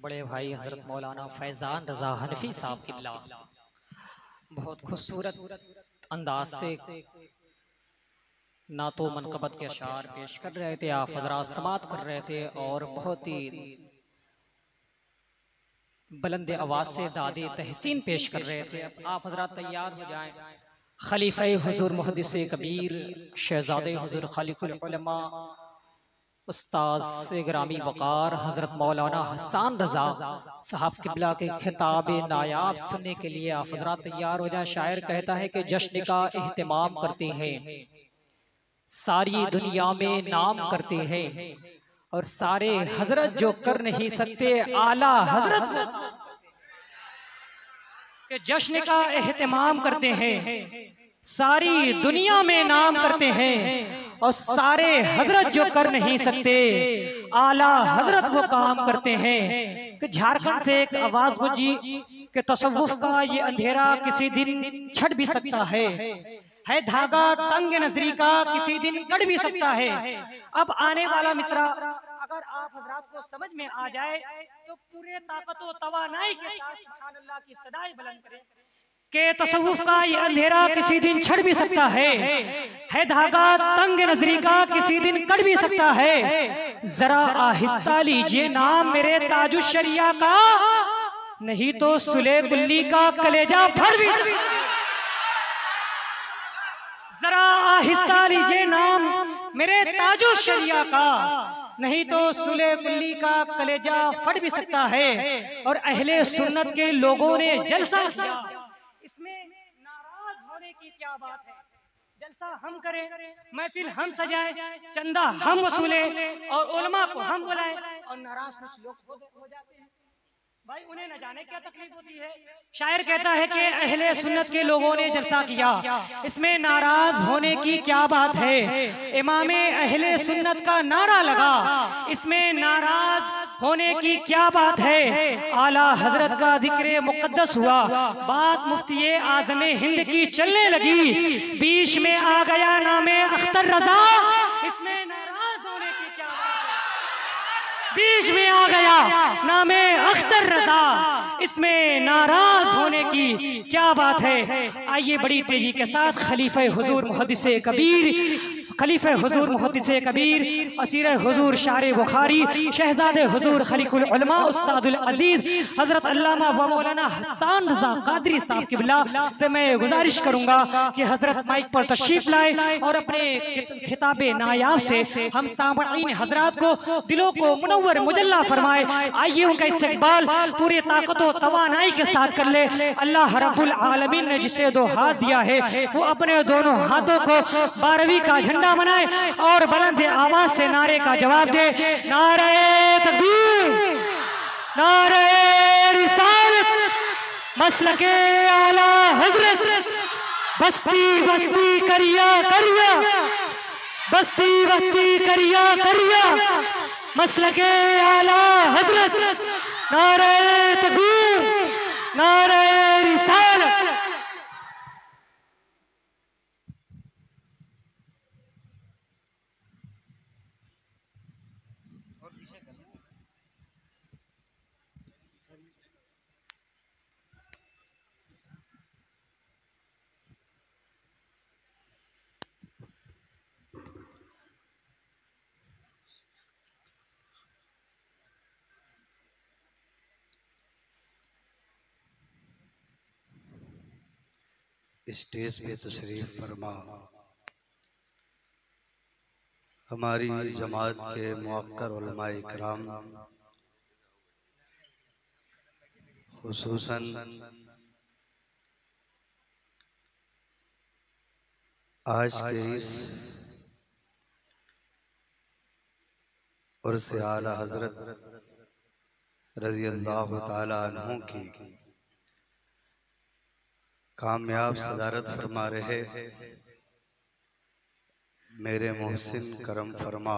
बड़े भाई हजरत मौलाना फैजान रजा हनफी साहब किबला बहुत खूबसूरत अंदाज से ना तो मनकबत के अशार पेश कर रहे थे, आप हजरात समात कर रहे थे और बहुत ही बुलंद आवाज से दादे तहसीन पेश कर रहे थे। अब आप हजरात तैयार हो जाएं। खलीफा हुजूर मुहद्दिस कबीर शहजादे हुजूर खालिकुल उलमा उस्ताद से ग्रामी वकार हजरत मौलाना हसन रजा साहब किबला के खिताब नायाब सुनने के लिए आप हजरात तैयार हो जाएं। शायर कहता है कि जश्न का एहतमाम करते हैं, सारी दुनिया में नाम करते हैं, और सारे हजरत जो कर नहीं सकते आला हजरत के जश्न का एहतमाम करते हैं, सारी दुनिया में नाम करते हैं, और सारे हजरत जो कर नहीं सकते आला हजरत वो काम करते हैं। कि झारखंड से एक आवाज गुंजी कि तसव्वुफ का ये अंधेरा किसी दिन छट भी सकता है धागा तंग नजरी का किसी दिन कट भी सकता है। अब आने वाला मिसरा अगर आप हजरात को समझ में आ जाए तो पूरे ताकत व तवानाई के साथ सुभान अल्लाह की सदाएं बुलंद करें कि तसव्वुफ का ये अंधेरा किसी दिन छट भी सकता है धागा तंग नजरी का किसी दिन कट भी सकता है। जरा आहिस्ता लीजिए नाम मेरे ताजुश्शरिया का, नहीं तो सुले गुल्ली का कलेजा फट भी। जरा आहिस्ता लीजिए नाम मेरे ताजुश्शरिया का, नहीं तो सुले गुल्ली का कलेजा फट भी सकता है। और अहले सुन्नत के लोगों ने जलसा किया, इसमें नाराज होने की क्या बात है। जलसा हम करें, महफिल हम सजाएं, चंदा हम वसूले और उलमा को हम बुलाएं, और नाराज कुछ लोग हो जाते हैं। भाई उन्हें न जाने क्या तकलीफ होती है। शायर कहता है कि अहले सुन्नत के लोगों ने जलसा किया, इसमें नाराज होने की क्या बात है। इमामे अहले सुन्नत का नारा लगा, इसमें नाराज होने की क्या बात है। आला हजरत का जिक्र मुकद्दस हुआ, बात मुफ्ती आजम हिंद की चलने लगी, बीच में आ गया नामे अख्तर रजा, इसमें नाराज होने की क्या बात है। बीच में आ गया नामे अख्तर रजा, इसमें नाराज होने की क्या बात है। आइए बड़ी तेजी के साथ खलीफा हुजूर मुहद्दिस कबीर, खलीफा हुजूर मुहद्दिस कबीर, असीर हुजूर शारे बुखारी, शहजादे हुजूर खलीकुल उलमा उस्तादुल अजीज हजरत अल्लामा व मौलाना हसन रजा कादरी साहब किबला से मैं गुजारिश करूंगा कि हजरत माइक पर तशरीफ लाए और अपने खिताबे नायाब से हम सामईन हजरात को दिलों को मुनव्वर मुजल्ला फरमाए। आइए उनका इस्तकबाल पूरी ताकत और तवानाई के साथ कर ले। अल्लाह रब्बुल आलमीन ने जिसे दो हाथ दिया है वो अपने दोनों हाथों को 12वीं का झंडा बनाए और बुलंद आवाज से नारे का जवाब दे। नारे तकबीर, नारे रिसालत, मसलके आला हजरत, बस्ती बस्ती करिया करिया, बस्ती बस्ती करिया करिया, मसलके आला हजरत। नारे तकबीर, नारे रिसालत। स्टेज पे तशरीफ फरमा हमारी जमात के मुअक्कर उलमाए इकराम, खुसूसन आज के इस उर्स आला हजरत रज़ी अल्लाह ताला अन्हु की कामयाब सदारत फरमा रहे मेरे मोहसिन करम फरमा,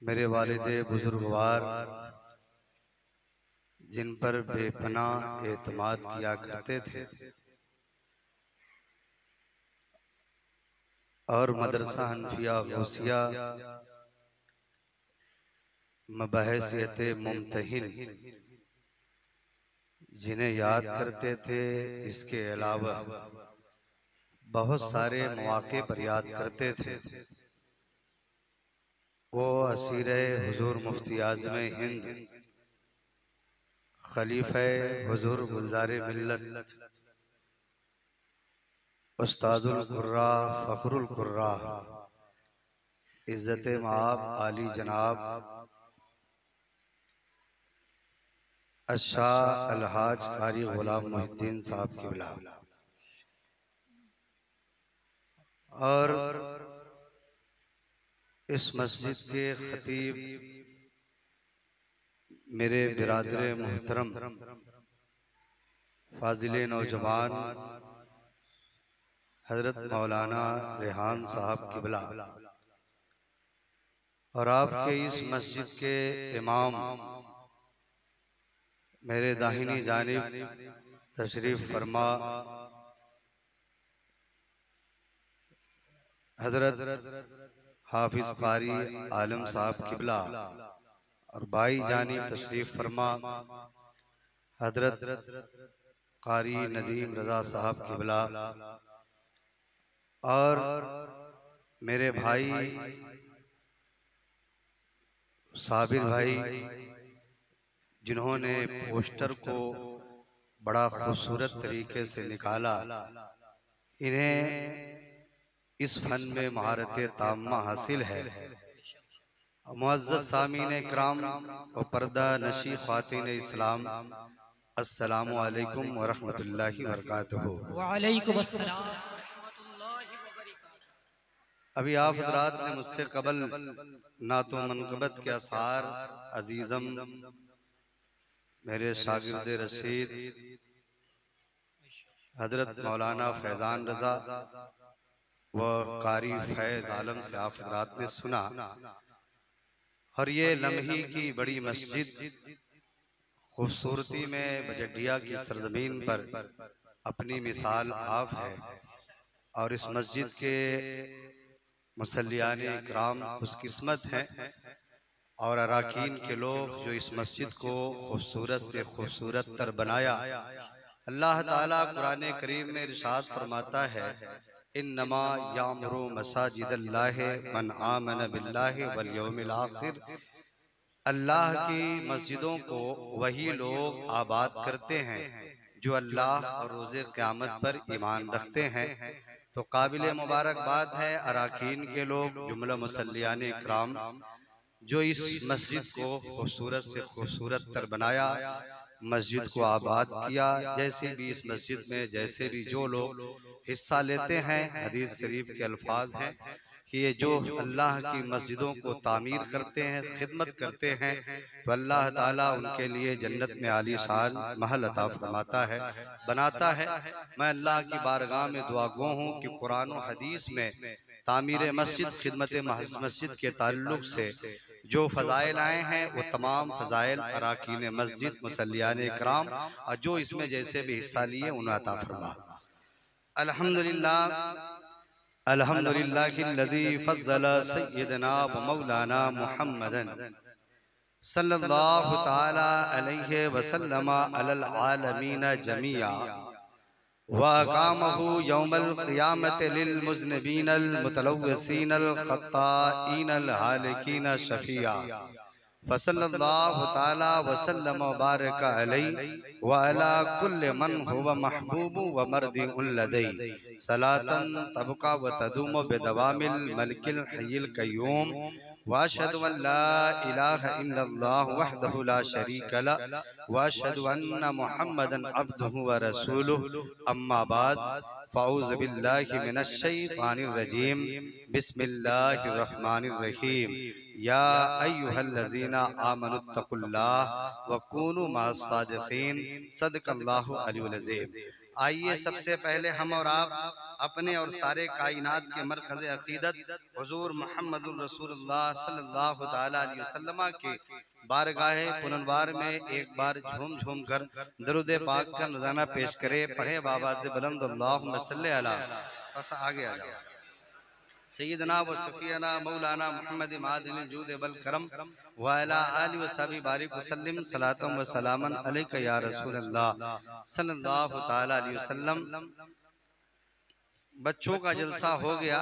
मेरे वालिदे बुजुर्गवार जिन पर बेपनाह एतमाद किया करते थे और मदरसा हनफिया गौसिया मबहसियत मुमतहिन जिन्हें याद करते थे, इसके अलावा बहुत सारे मौके पर याद करते थे। वो असीर हुजूर मुफ्ती आज़म हिंद, खलीफा हुजूर गुलजार मिल्लत, उस्तादुल कुर्रा फखरुल कुर्रा, इज्जत माब आली जनाब अशाह अलहाज कारी गुलाम मोहिद्दीन साहब क़िबला और इस मस्जिद के खतीब मेरे बिरादर मोहतरम फाजिले नौजवान हजरत मौलाना रेहान साहब क़िबला और आपके इस मस्जिद के इमाम मेरे दाहिनी जानिब तशरीफ फरमा हजरत हाफिज कारी आलम साहब क़िबला और बाई जानिब तशरीफ फरमा हजरत कारी नदीम रजा साहब क़िबला और मेरे भाई साबिर भाई जिन्होंने पोस्टर को बड़ा खूबसूरत तरीके से निकाला। इन्हें इस फन में महारत ताम्मा हासिल है। मुअज़्ज़ज़ सामीन इकराम और पर्दा नशी ख़वातीन इस्लाम, अस्सलामु अलैकुम व रहमतुल्लाहि व बरकातुहू। वालेकुम अस्सलाम व रहमतुल्लाहि व बरकातुहू। अभी आप हज़रात ने मुझसे कबल नातो मनक़बत के आसार अजीज़म मेरे शागिर्द रशीद हजरत मौलाना फैज़ान रज़ा व कारी फैज़ आलम से आप हज़रात ने सुना। और ये लम्ही की बड़ी मस्जिद खूबसूरती में बजडिया की सरजमीन पर अपनी मिसाल आप है और इस मस्जिद के मुसल्लियान इकराम खुशकिस्मत हैं और अराकीन के लोग जो इस मस्जिद को खूबसूरत से खूबसूरत तर बनाया। अल्लाह ताला कुरान करीम में इरशाद फरमाता है, इन्नमा यामुरु मसाजिदल्लाहि मन आमन बिल्लाहि वल यौमिल आखिर। अल्लाह की मस्जिदों को वही लोग आबाद करते हैं जो अल्लाह और रोज़े क़यामत पर ईमान रखते हैं। तो काबिल मुबारकबाद है अराकीन के लोग जुमला मुसल्लियान इकराम जो इस मस्जिद को खूबसूरत से खूबसूरत तर बनाया, मस्जिद को आबाद किया। जैसे भी इस मस्जिद में जैसे भी जो लोग हिस्सा लेते हैं, हदीस शरीफ के अल्फाज हैं कि ये जो अल्लाह की मस्जिदों को तामीर करते हैं, खिदमत करते हैं, तो अल्लाह ताला उनके लिए जन्नत में आलीशान महल अता फरमाता है, बनाता है। मैं अल्लाह की बारगाह में दुआ गो हूँ कि कुरान और हदीस में तामीर मस्जिद, खिदमत मस्जिद के ताल्लुक से जो फ़ज़ाइल आए हैं वो तमाम फ़ज़ाइल अराकीन मस्जिद, मुसल्लियान इकराम और जो इसमें जैसे भी हिस्सा लिए उन्हें अता फरमा। अल्हम्दुलिल्लाह अल्हम्दुलिल्लाहिल्लज़ी फ़ज़्ज़ल सय्यदना व मौलाना मुहम्मदन सल्लल्लाहु तआला अलैहि वसल्लम अलल आलमीन जमीआ व अक़ामहु यौमल क़ियामति लिल मुज़निबीनल मुतलव्विसीनल ख़त्ताईनल हालिकीन शफ़ीआ फसल्लल्लाहु तआला वसल्लम व बारक अलैहि व अला कुल्लि मन हुवा महबूब व मर्दिउन लदै सलातन तबका व तदूम बिदवामिल मलिकिल हय्यिल क़य्यूम व अशहदु अन ला इलाहा इल्लल्लाह वहदहु ला शरीक लह व अशहदु अन्ना मुहम्मदन अब्दुहु व रसूलुहु अम्मा बाद फ़अऊज़ु बिल्लाहि मिनश शैतानिर रजीम बिस्मिल्लाहिर रहमानिर रहीम या अय्युहल्लज़ीना आमनुत्तकुल्लाह व कूनू मअस सादिक़ीन सदक़ल्लाहु अलियुल अज़ीम। आइए सबसे पहले हम और आप अपने और सारे कायनात के मरकज़ अक़ीदत हुज़ूर मुहम्मदुर रसूलुल्लाह सल्लल्लाहु तआला अलैहि वसल्लम के बारगाहे पुनर्वार में एक बार झूम झूम कर दरूद पाक का नज़ाना पेश करे। पढ़े बाबा से बुलंद अल्लाहुम्मा सल्लि अला। बस आगे आ जाओ। सैयदना व सफियाना मौलाना मोहम्मद मादिन जूद बल करम व अला आलि व सहाबी बारिक वसल्लम सलातम व सलामन अलैका या रसूल अल्लाह सल्लल्लाहु तआला अलैहि वसल्लम। बच्चों का जलसा हो गया,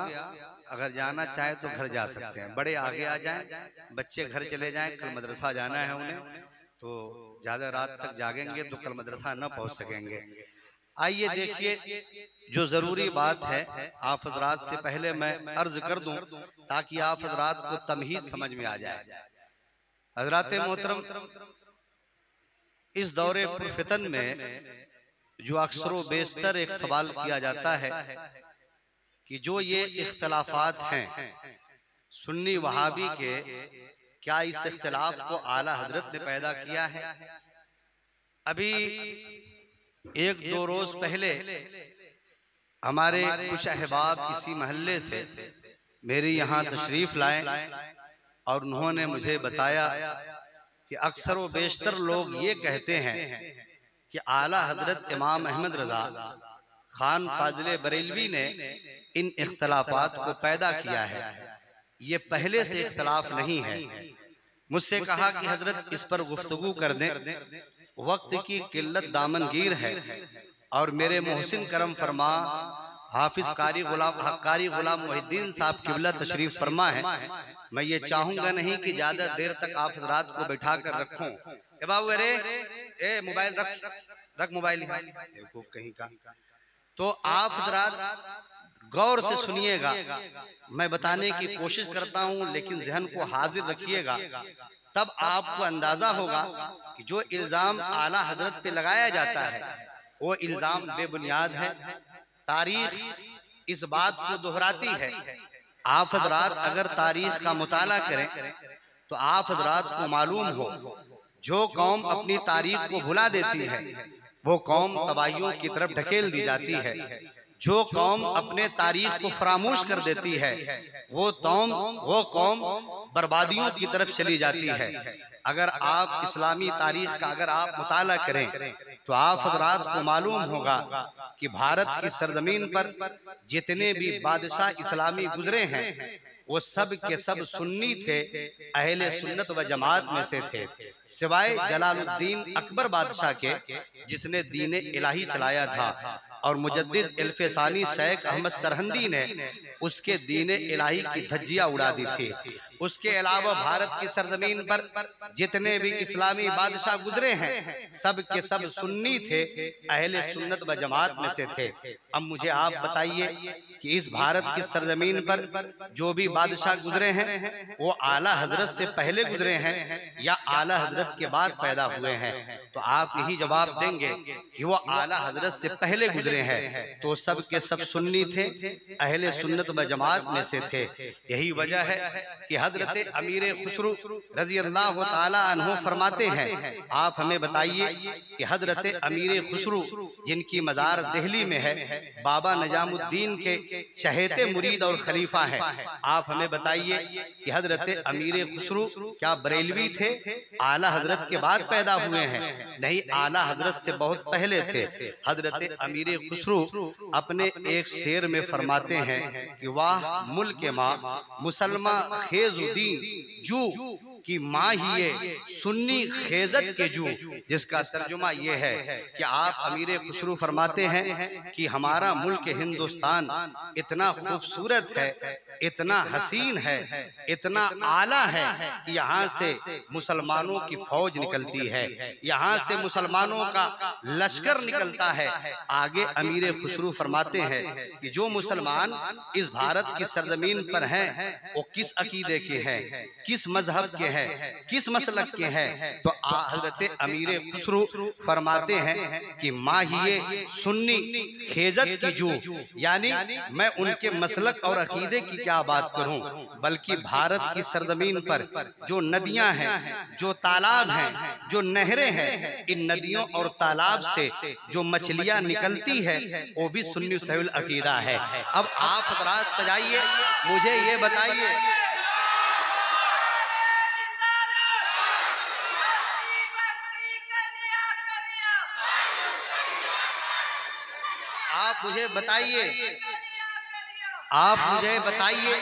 अगर जाना चाहे तो घर जा सकते हैं, बड़े आगे आ जाएं, बच्चे घर चले जाएं, कल मदरसा जाना है उन्हें, तो ज्यादा रात तक जागेंगे तो कल मदरसा न पहुंच सकेंगे। आइए देखिए, जो जरूरी बात है आप हजरात से पहले मैं अर्ज कर दूं ताकि आप हजरात को तमहीद समझ में आ जाए। हजरात मोहतरम, इस दौरे पुरफितन में जो अक्सर व बेशतर एक सवाल किया जाता है कि जो ये इख्तलाफात हैं सुन्नी वहाबी के, क्या इस इख्तलाफ को आला हजरत ने पैदा किया है? अभी एक दो रोज पहले हमारे कुछ अहबाब किसी महल्ले से मेरे यहाँ तशरीफ लाए और उन्होंने मुझे बताया कि अक्सर व बेशतर लोग ये कहते हैं कि आला हजरत इमाम अहमद रजा खान फाजिल बरेलवी ने इन इख्तलाफात को पैदा किया है, ये पहले से इख्तलाफ नहीं है। मुझसे कहा कि हजरत इस पर गुफ्तगू कर दें, वक्त की किल्लत दामनगीर है और मेरे मोहसिन करम फरमा हाफिज कारी गुलाम मोहिद्दीन साहब किबला तशरीफ फरमा है। मैं ये चाहूंगा नहीं कि ज्यादा देर तक आप हजरात को बैठा कर रखूं। ए बाबू, अरे ए मोबाइल रख मोबाइल बेवकूफ कहीं का। तो आप हजरात गौर से सुनिएगा, मैं बताने की कोशिश करता हूं लेकिन जहन को हाजिर रखिएगा, तब आपको अंदाजा होगा कि जो इल्जाम आला हजरत पे लगाया जाता है वो इल्जाम बेबुनियाद है। तारीख इस बात को दोहराती है। आप हजरात अगर तारीख का मुताला करें तो आप हजरात को मालूम हो, जो कौम अपनी तारीख को भुला देती है वो कौम तबाहियों की तरफ ढकेल दी जाती है। जो कौम अपने तारीख को फरामोश कर देती है वो कौम बर्बादियों की तरफ चली जाती है। अगर आप इस्लामी तारीख का अगर आप मुताला करें तो आप हजरात को मालूम होगा कि भारत की सरजमीन पर जितने भी बादशाह इस्लामी गुजरे हैं वो सब के सब सुन्नी थे, अहले सुन्नत व जमात में से थे, सिवाय जलालुद्दीन अकबर बादशाह के जिसने दीन इलाही चलाया था और मुजद्दिद इल्फसानी शेख अहमद सरहंदी ने उसके दीन इलाही की धज्जियां उड़ा दी थी। उसके अलावा भारत की सरजमीन पर जितने भी इस्लामी बादशाह गुजरे हैं सब के सब सुन्नी थे, अहले सुन्नत व जमात में से थे। अब मुझे आप बताइए कि इस भारत की सरजमीन पर जो भी बादशाह गुजरे हैं वो आला हजरत से पहले गुजरे हैं या आला हजरत के बाद पैदा हुए हैं? तो आप यही जवाब देंगे कि वो आला हजरत से पहले गुजरे हैं, तो सब के सब सुन्नी थे, अहले सुन्नत व जमात में से थे। यही वजह है कि हजरत अमीर खुसरू रजी अल्लाह ताला अन्हु फरमाते हैं, आप हमें बताइए कि हजरत अमीर खुसरू जिनकी मजार दिल्ली में है, बाबा निजामुद्दीन के चहेते मुरीद और खलीफा हैं, आप हमें बताइए कि हजरत अमीर खुसरू क्या बरेलवी थे, आला हजरत के बाद पैदा हुए हैं? नहीं, आला हजरत से बहुत पहले थे। हजरत अमीर खुसरू अपने एक शेर में फरमाते हैं कि वाह मुल्क माँ मुसलमा खेजुद्दीन जू कि माँ ही ये सुन्नी खेजत के जू, जिसका तर्जुमा ये है कि आप अमीर खुसरू फरमाते हैं कि हमारा मुल्क हिंदुस्तान इतना खूबसूरत है, इतना हसीन है, इतना आला है कि यहाँ से मुसलमानों की फौज निकलती है, यहाँ से मुसलमानों का लश्कर निकलता है। आगे अमीर खुसरू फरमाते हैं कि जो मुसलमान इस भारत की सरजमीन पर हैं वो किस अकीदे के हैं, किस मजहब के हैं, किस मसलक के हैं? तो हजरत अमीर खुसरू फरमाते हैं कि माहिए सुन्नी खेजत की जू, यानी मैं उनके मसलक और अकीदे की क्या बात करूं, बल्कि भारत की सरजमीन पर जो नदियां हैं, जो तालाब हैं, जो नहरें हैं, इन नदियों और तालाब से जो मछलियां निकलती है वो भी सुन्नी सहील अकीदा है। अब आप हजरात सजाइए, मुझे ये बताइए, आप मुझे बताइए, आप मुझे बताइए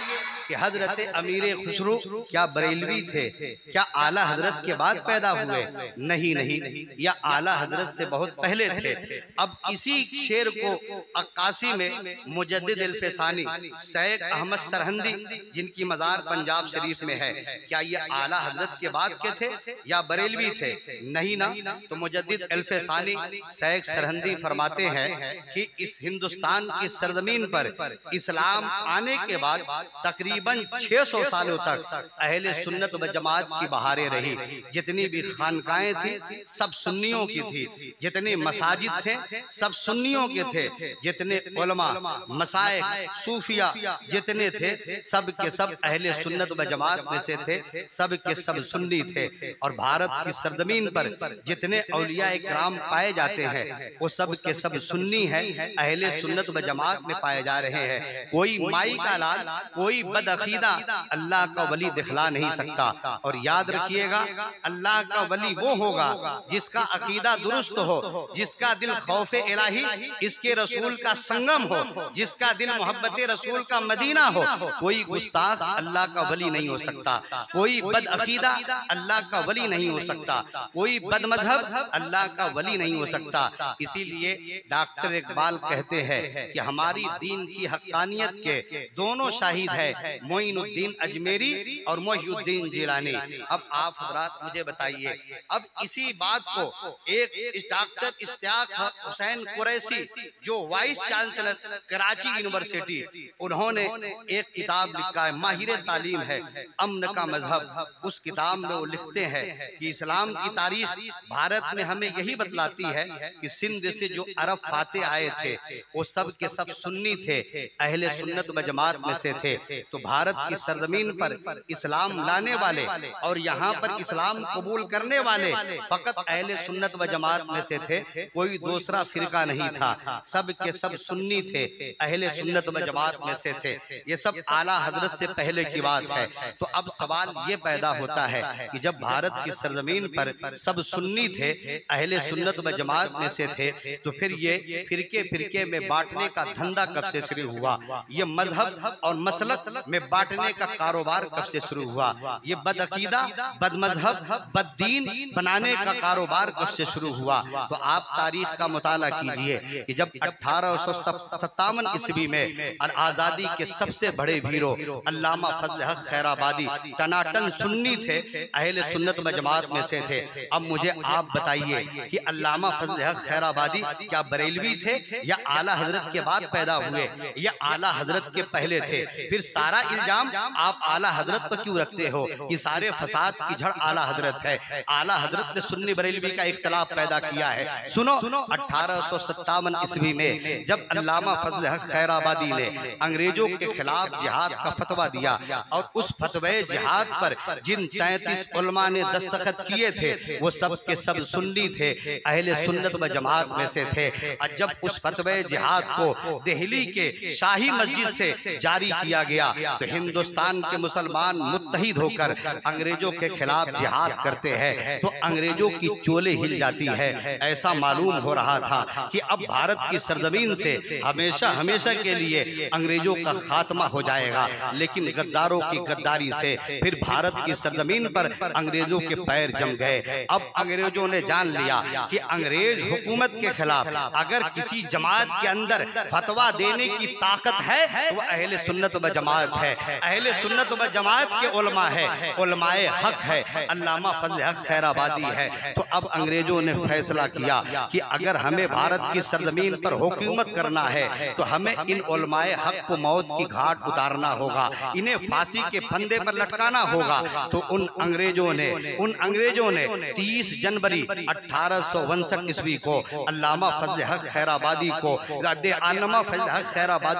कि हजरत अमीर खुसरो क्या बरेलवी थे? क्या आला हजरत के बाद पैदा हुए? नहीं नहीं, या आला हजरत से बहुत पहले थे। अब इसी शेर को अक्कासी में मुजद्दिद अल्फसानी शेख अहमद सरहंदी, जिनकी मज़ार पंजाब शरीफ में है, क्या ये आला हजरत के बाद के थे या बरेलवी थे? नहीं ना। तो मुजद्दिद अल्फसानी शेख सरहंदी फरमाते हैं कि इस हिंदुस्तान की सरजमीन पर इस्लाम आने के बाद तकरीबन 600 सालों तक अहले सुन्नत व जमात की बहारें रही। जितनी भी खानकाएं थी सब सुन्नियों की थी, जितने मसाजिद थे सब सुन्नियों के थे, जितने उलमा मसाइख सूफिया जितने थे सब के सब अहले सुन्नत व जमात में से थे, सब के सब सुन्नी थे। और भारत की सरजमीन पर जितने औलिया इकराम पाए जाते हैं वो सब के सब सुन्नी हैं, अहले सुन्नत व जमात में पाए जा रहे हैं। कोई माई का लाल, कोई बदअकीदा अल्लाह का वली दिखला नहीं सकता। और याद रखिएगा, अल्लाह का वली वो होगा जिसका अकीदा दुरुस्त हो, जिसका दिल खौफे इलाही इसके रसूल का संगम हो, जिसका दिल मोहब्बत रसूल का मदीना हो। कोई गुस्ताख अल्लाह का वली नहीं हो सकता, कोई बदअकीदा अल्लाह का वली नहीं हो सकता, कोई बदमजहब अल्लाह का वली नहीं हो सकता। इसीलिए डॉक्टर इकबाल कहते हैं कि हमारी दीन की हक्कानियत के दोनों शाहिद है, मोइनुद्दीन अजमेरी और मोहिउद्दीन जिलानी। अब आप हजरात मुझे बताइए, अब इसी बात को एक डॉक्टर इश्तियाक हुसैन कुरैशी जो वाइस चांसलर कराची यूनिवर्सिटी, उन्होंने एक किताब लिखा है, माहिर तालीम है, अमन का मजहब। उस किताब में वो लिखते हैं कि इस्लाम की तारीख भारत में हमें यही बतलाती है कि सिंध से जो अरब फाते आए थे वो सब के सब सुन्नी थे, अहले सुन्नत व जमात में से थे। तो भारत की सरजमीन पर इस्लाम लाने वाले और यहाँ पर इस्लाम कबूल करने वाले फकत अहले सुन्नत व जमात में से थे, कोई दूसरा फिरका नहीं था, सब के सब सुन्नी थे, अहले सुन्नत व जमात में से थे। ये सब आला हजरत से पहले की बात है। तो अब सवाल ये पैदा होता है कि जब भारत की सरजमीन पर सब सुन्नी थे, अहले सुन्नत व जमात में से थे, तो फिर ये फिरके फिरके में बांटने का धंधा कब से शुरू हुआ? ये मजहब और मसलक में बांटने का कारोबार कब से शुरू हुआ? ये बदअकीदा, बदमजहब, बददीन बनाने का कारोबार कब से शुरू हुआ? तो आप तारीख का मुताला कीजिए कि जब 1857 ईस्वी में आजादी के सबसे बड़े हीरो अल्लामा फजल हक खैराबादी टनाटन सुन्नी थे, अहले सुन्नत व जमात में से थे। अब मुझे आप बताइए कि अल्लामा फजल हक खैराबादी क्या बरेलवी थे या आला हजरत के बाद पैदा हुए या आला हजरत के पहले थे? फिर सारा इल्जाम आप आला हजरत पर क्यों रखते हो कि सारे फसाद की जड़ आला हजरत है? आला हजरत ने सुन्नी बरेलवी का इख्तिलाफ पैदा किया है। सुनो, 1857 ईस्वी में जब अल्लामा फजल हक खैराबादी ने अंग्रेजों के खिलाफ जिहाद का फतवा दिया और उस फतवे जिहाद पर जिन 33 उलमा ने दस्तखत किए थे वो सब के सब सुन्नी थे, अहले सुन्नत व जमात में से थे। और जब उस फतवे जिहाद को दिल्ली के शाही मस्जिद से जारी किया गया तो हिंदुस्तान के मुसलमान मुत्तहिद होकर अंग्रेजों के खिलाफ जिहाद करते हैं तो अंग्रेजों की चोले हिल जाती है। ऐसा मालूम हो रहा था कि अब भारत की सरजमीन से हमेशा हमेशा के लिए अंग्रेजों का खात्मा हो जाएगा। लेकिन गद्दारों की गद्दारी से फिर भारत की सरजमीन पर अंग्रेजों के पैर जम गए। अब अंग्रेजों ने जान लिया कि अंग्रेज हुकूमत के खिलाफ अगर किसी जमात के अंदर फतवा देने की ताकत है तो वह अहले सुन्नत व जमात है, अहले सुन्नत व जमात के उलमा है, उलमाए हक है, अल्लामा फजल हक खैराबादी है। तो अब अंग्रेजों ने फैसला किया कि अगर हमें भारत की सरजमीन पर हुकूमत करना है तो हमें इन उलमाए हक को मौत की घाट उतारना होगा, इन्हें फांसी के फंदे पर लटकाना होगा। तो उन अंग्रेजों ने 30 जनवरी 1859 ईस्वी को अल्लामा फजल हक खैराबादी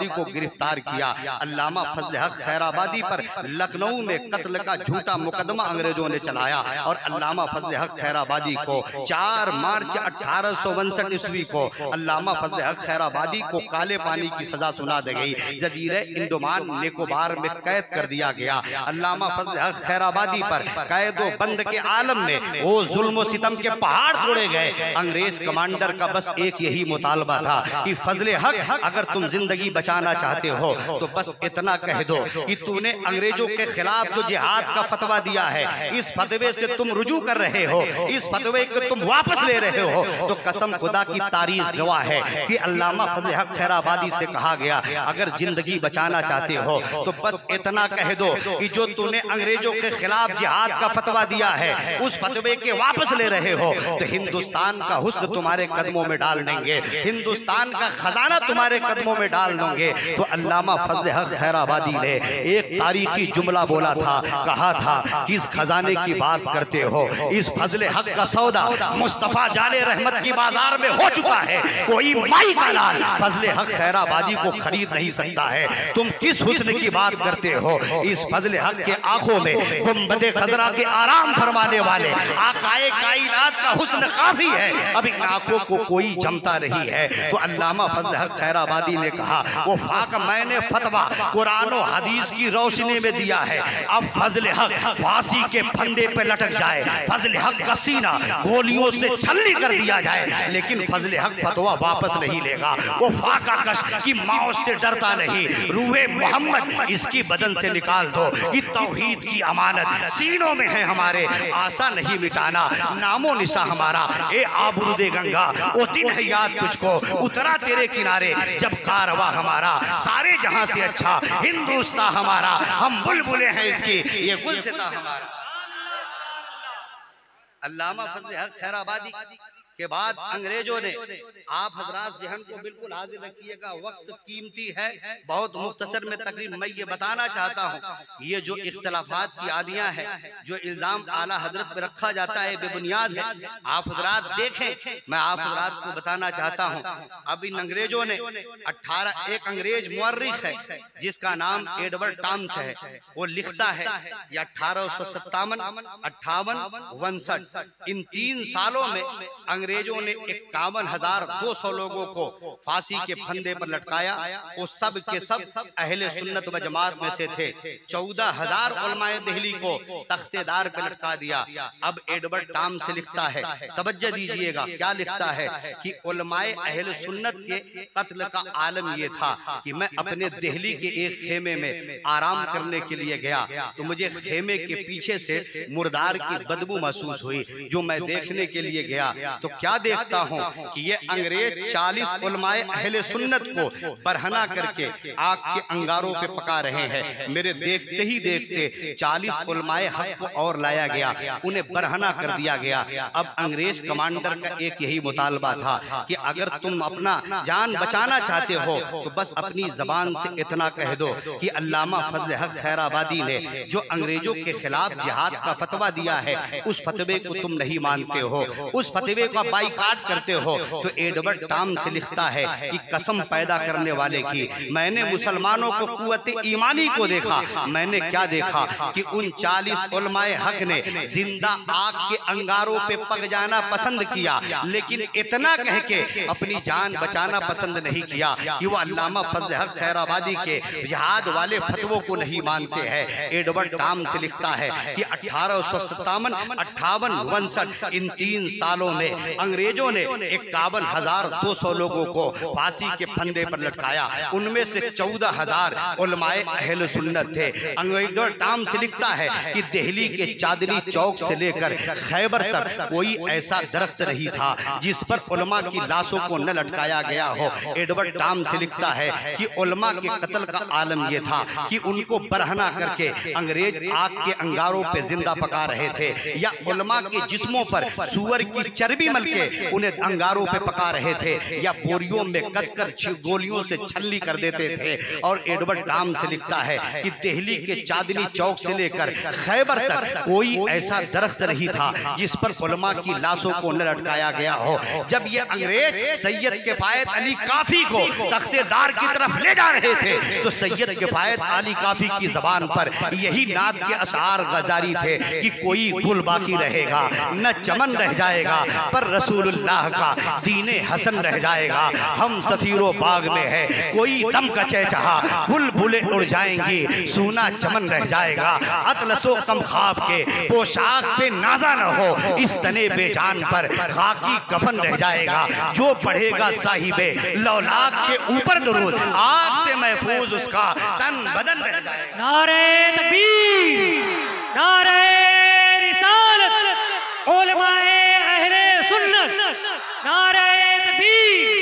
को गिरफ्तार किया। अल्लामा फजल हक हक खैराबादी पर लखनऊ में कत्ल का झूठा मुकदमा अंग्रेजों ने चलाया और अल्लामा फजल हक खैराबादी को 4 मार्च 1859 ईस्वी को अल्लामा फजल हक खैराबादी को काले पानी की सजा सुना दी गई। जजीरे इंडोमान निकोबार में कैद कर दिया गया। अल्लामा फजल हक खैराबादी पर कैदो बंद के आलम में वो जुल्म सितम के पहाड़ तोड़े गए। अंग्रेज कमांडर का बस एक यही मुतालबा था कि फजल हक अगर तुम जिंदगी बचाना चाहते हो तो बस इतना कह दो कि तूने अंग्रेजों के खिलाफ जो जिहाद का फतवा दिया है, इस फतवे से तुम रुजू कर रहे हो, इस फतवे को तुम वापस ले रहे हो। तो कसम खुदा की तारीख गवाह है कि अल्लामा फजल हक खैराबादी से कहा गया अगर जिंदगी बचाना चाहते हो तो बस इतना कह दो कि जो तूने अंग्रेजों के खिलाफ जिहाद का फतवा दिया है उस फतवे के वापस ले रहे हो तो हिंदुस्तान का हुस्न तुम्हारे कदमों में डाल देंगे, हिंदुस्तान का खजाना तुम्हारे कदमों में डाल देंगे। तो अल्लामा फजल हक खैराबादी ने एक तारीखी जुमला बोला था, कहा था कि इस खजाने की बात करते हो, इस फजल हक का सौदा मुस्तफा जाले रहमत की बाजार में हो चुका है, कोई माई का लाल फजल हक खैराबादी को खरीद नहीं सकता है। तुम किस हुस्न की बात करते हो? इस फजल हक के आंखों में गुंबदे खजरा के आराम फरमाने वाले आकाए कायनात का हुस्न काफी है, अब इन आंखों को कोई जमता नहीं है। तो अल्लामा फजल हक खैराबादी ने कहा वो फाक मैंने फतवा कुरान और हदीस की रोशनी में दिया है, अब फजल हक फांसी के फंदे पे लटक जाए, फजल हक का सीना गोलियों से छलनी कर दिया जाए, लेकिन फजल हक फतवा वापस नहीं लेगा। वो फाका कश की मौत से डरता नहीं, रूहे मोहम्मद इसकी बदन से निकाल दो, कि तौहीद की अमानत सीनों में है हमारे, आशा नहीं मिटाना नामो निशा हमारा। ए आबरूदे गंगा वो दिन है याद तुझको, उतरा तेरे किनारे जब कारवा हमारा, सारे जहां से अच्छा हिंदुस्तान हमारा, हम बुलबुले हैं इसकी ये गुलसिता हमारा। अल्लामा फजल हक खैराबादी के बाद अंग्रेजों ने, आप हजरात ज़हन को बिल्कुल हाजिर रखिएगा, वक्त कीमती है, बहुत मुख्तसर में तकरीर मैं ये बताना चाहता हूँ, ये जो इख्तलाफात की आदियाँ हैं, जो इल्ज़ाम आला हजरत पे रखा जाता है बेबुनियाद है। आप हजरात देखें, मैं आप हजरात को बताना चाहता हूँ, अब इन अंग्रेजों ने 18 एक अंग्रेज मुअर्रिख है जिसका नाम एडवर्ड टॉम्स है, वो लिखता है ये 1857, 58, 59 इन 3 सालों में अंग्रेजों ने 51,200 लोगों को फांसी के फंदे पर लटकाया। वो सब के सब अहले सुन्नत व जमात में से थे। 14,000 उलमाए दिल्ली को तख्तेदार पे लटका दिया। अब एडवर्ड टॉम्स से लिखता है, तवज्जो दीजिएगा क्या लिखता है कि उलमाए अहले सुन्नत के कत्ल का आलम ये था कि मैं अपने दिल्ली के एक खेमे में आराम करने के लिए गया तो मुझे खेमे के पीछे से मुर्दार की बदबू महसूस हुई। जो मैं देखने के लिए गया तो क्या देखता हूँ कि ये अंग्रेज 40 उलमाए अहले सुन्नत को बरहना करके आग के अंगारों पे पका रहे हैं। मेरे देखते ही देखते 40 उलमाए हक को और लाया गया, उन्हें बरहना कर दिया गया। अब अंग्रेज कमांडर का एक यही मुतालबा था कि अगर तुम अपना जान बचाना चाहते हो तो बस अपनी जबान से इतना कह दो कि अल्लामा फजल हक खैराबादी ने जो अंग्रेजों के खिलाफ जिहाद का फतवा दिया है उस फतवे को तुम नहीं मानते हो, उस फतवे का बाइकाट करते हो। तो एडवर्ड टॉम्स से लिखता है कि कसम पैदा करने वाले की, मैंने मुसलमानों को कुव्वत ईमानी को देखा, मैंने क्या देखा कि उन 40 उलमाए हक ने जिंदा आग के अंगारों पे पक जाना पसंद किया, लेकिन इतना कह के अपनी जान बचाना पसंद नहीं किया कि वो अल्लामा फजल हक खैराबादी के जिहाद वाले फतवों को नहीं मानते हैं। एडवर्ड टॉम्स से लिखता है कि 1857, 58, 59 इन 3 सालों में अंग्रेजों ने 51,200 लोगों को फांसी के फंदे पर लटकाया, उनमें से 14,000 उलमाए अहले सुन्नत थे। एडवर्ड टॉम्स लिखता है कि दिल्ली के चांदनी चौक से लेकर खैबर तक कोई ऐसा दरख्त नहीं था जिस पर उलमा की लाशों को न लटकाया गया हो। एडवर्ड टॉम्स लिखता है कि उलमा के कत्ल का आलम यह था कि उनको बरहना करके अंग्रेज आग के अंगारों पे जिंदा पका रहे थे, या उलमा के जिस्मों पर सूअर की चर्बी मल के उन्हें अंगारों पे पका रहे थे या बोरियों में कसकर गोलियों से छल्ली कर देते थे। और एडवर्ड टाम से लिखता है कि दिल्ली के चांदनी चौक से लेकर खैबर तक कोई ऐसा दरख्त नहीं था जिस पर उलमा की लाशों को न लटकाया गया हो। जब ये अंग्रेज सैयद किफायत अली काफी को तख्तेदार की तरफ ले जा रहे थे तो सैयद किफायत अली काफी की जबान पर यही नात के अशआर गजारी थे कि कोई गुल बाकी रहेगा न चमन रह जाएगा पर रसूलुल्लाह का दीने हसन रह जाएगा। हम सफीरो बाग में है कोई दम का चहचहा बुलबुलें उड़ जाएंगी सूना चमन रह जाएगा। अतलसो कम ख्वाब के पोशाक पे नाजा न हो इस तने बेजान पर खाकी कफन रह जाएगा। जो पढ़ेगा साहिबे लौलाक के ऊपर दुरूद आग से महफूज उसका तन बदन रह जाएगा। नारे तकबीर, नारे रिसालत, उलमाए अहले सुन्नत, नारे तकबीर।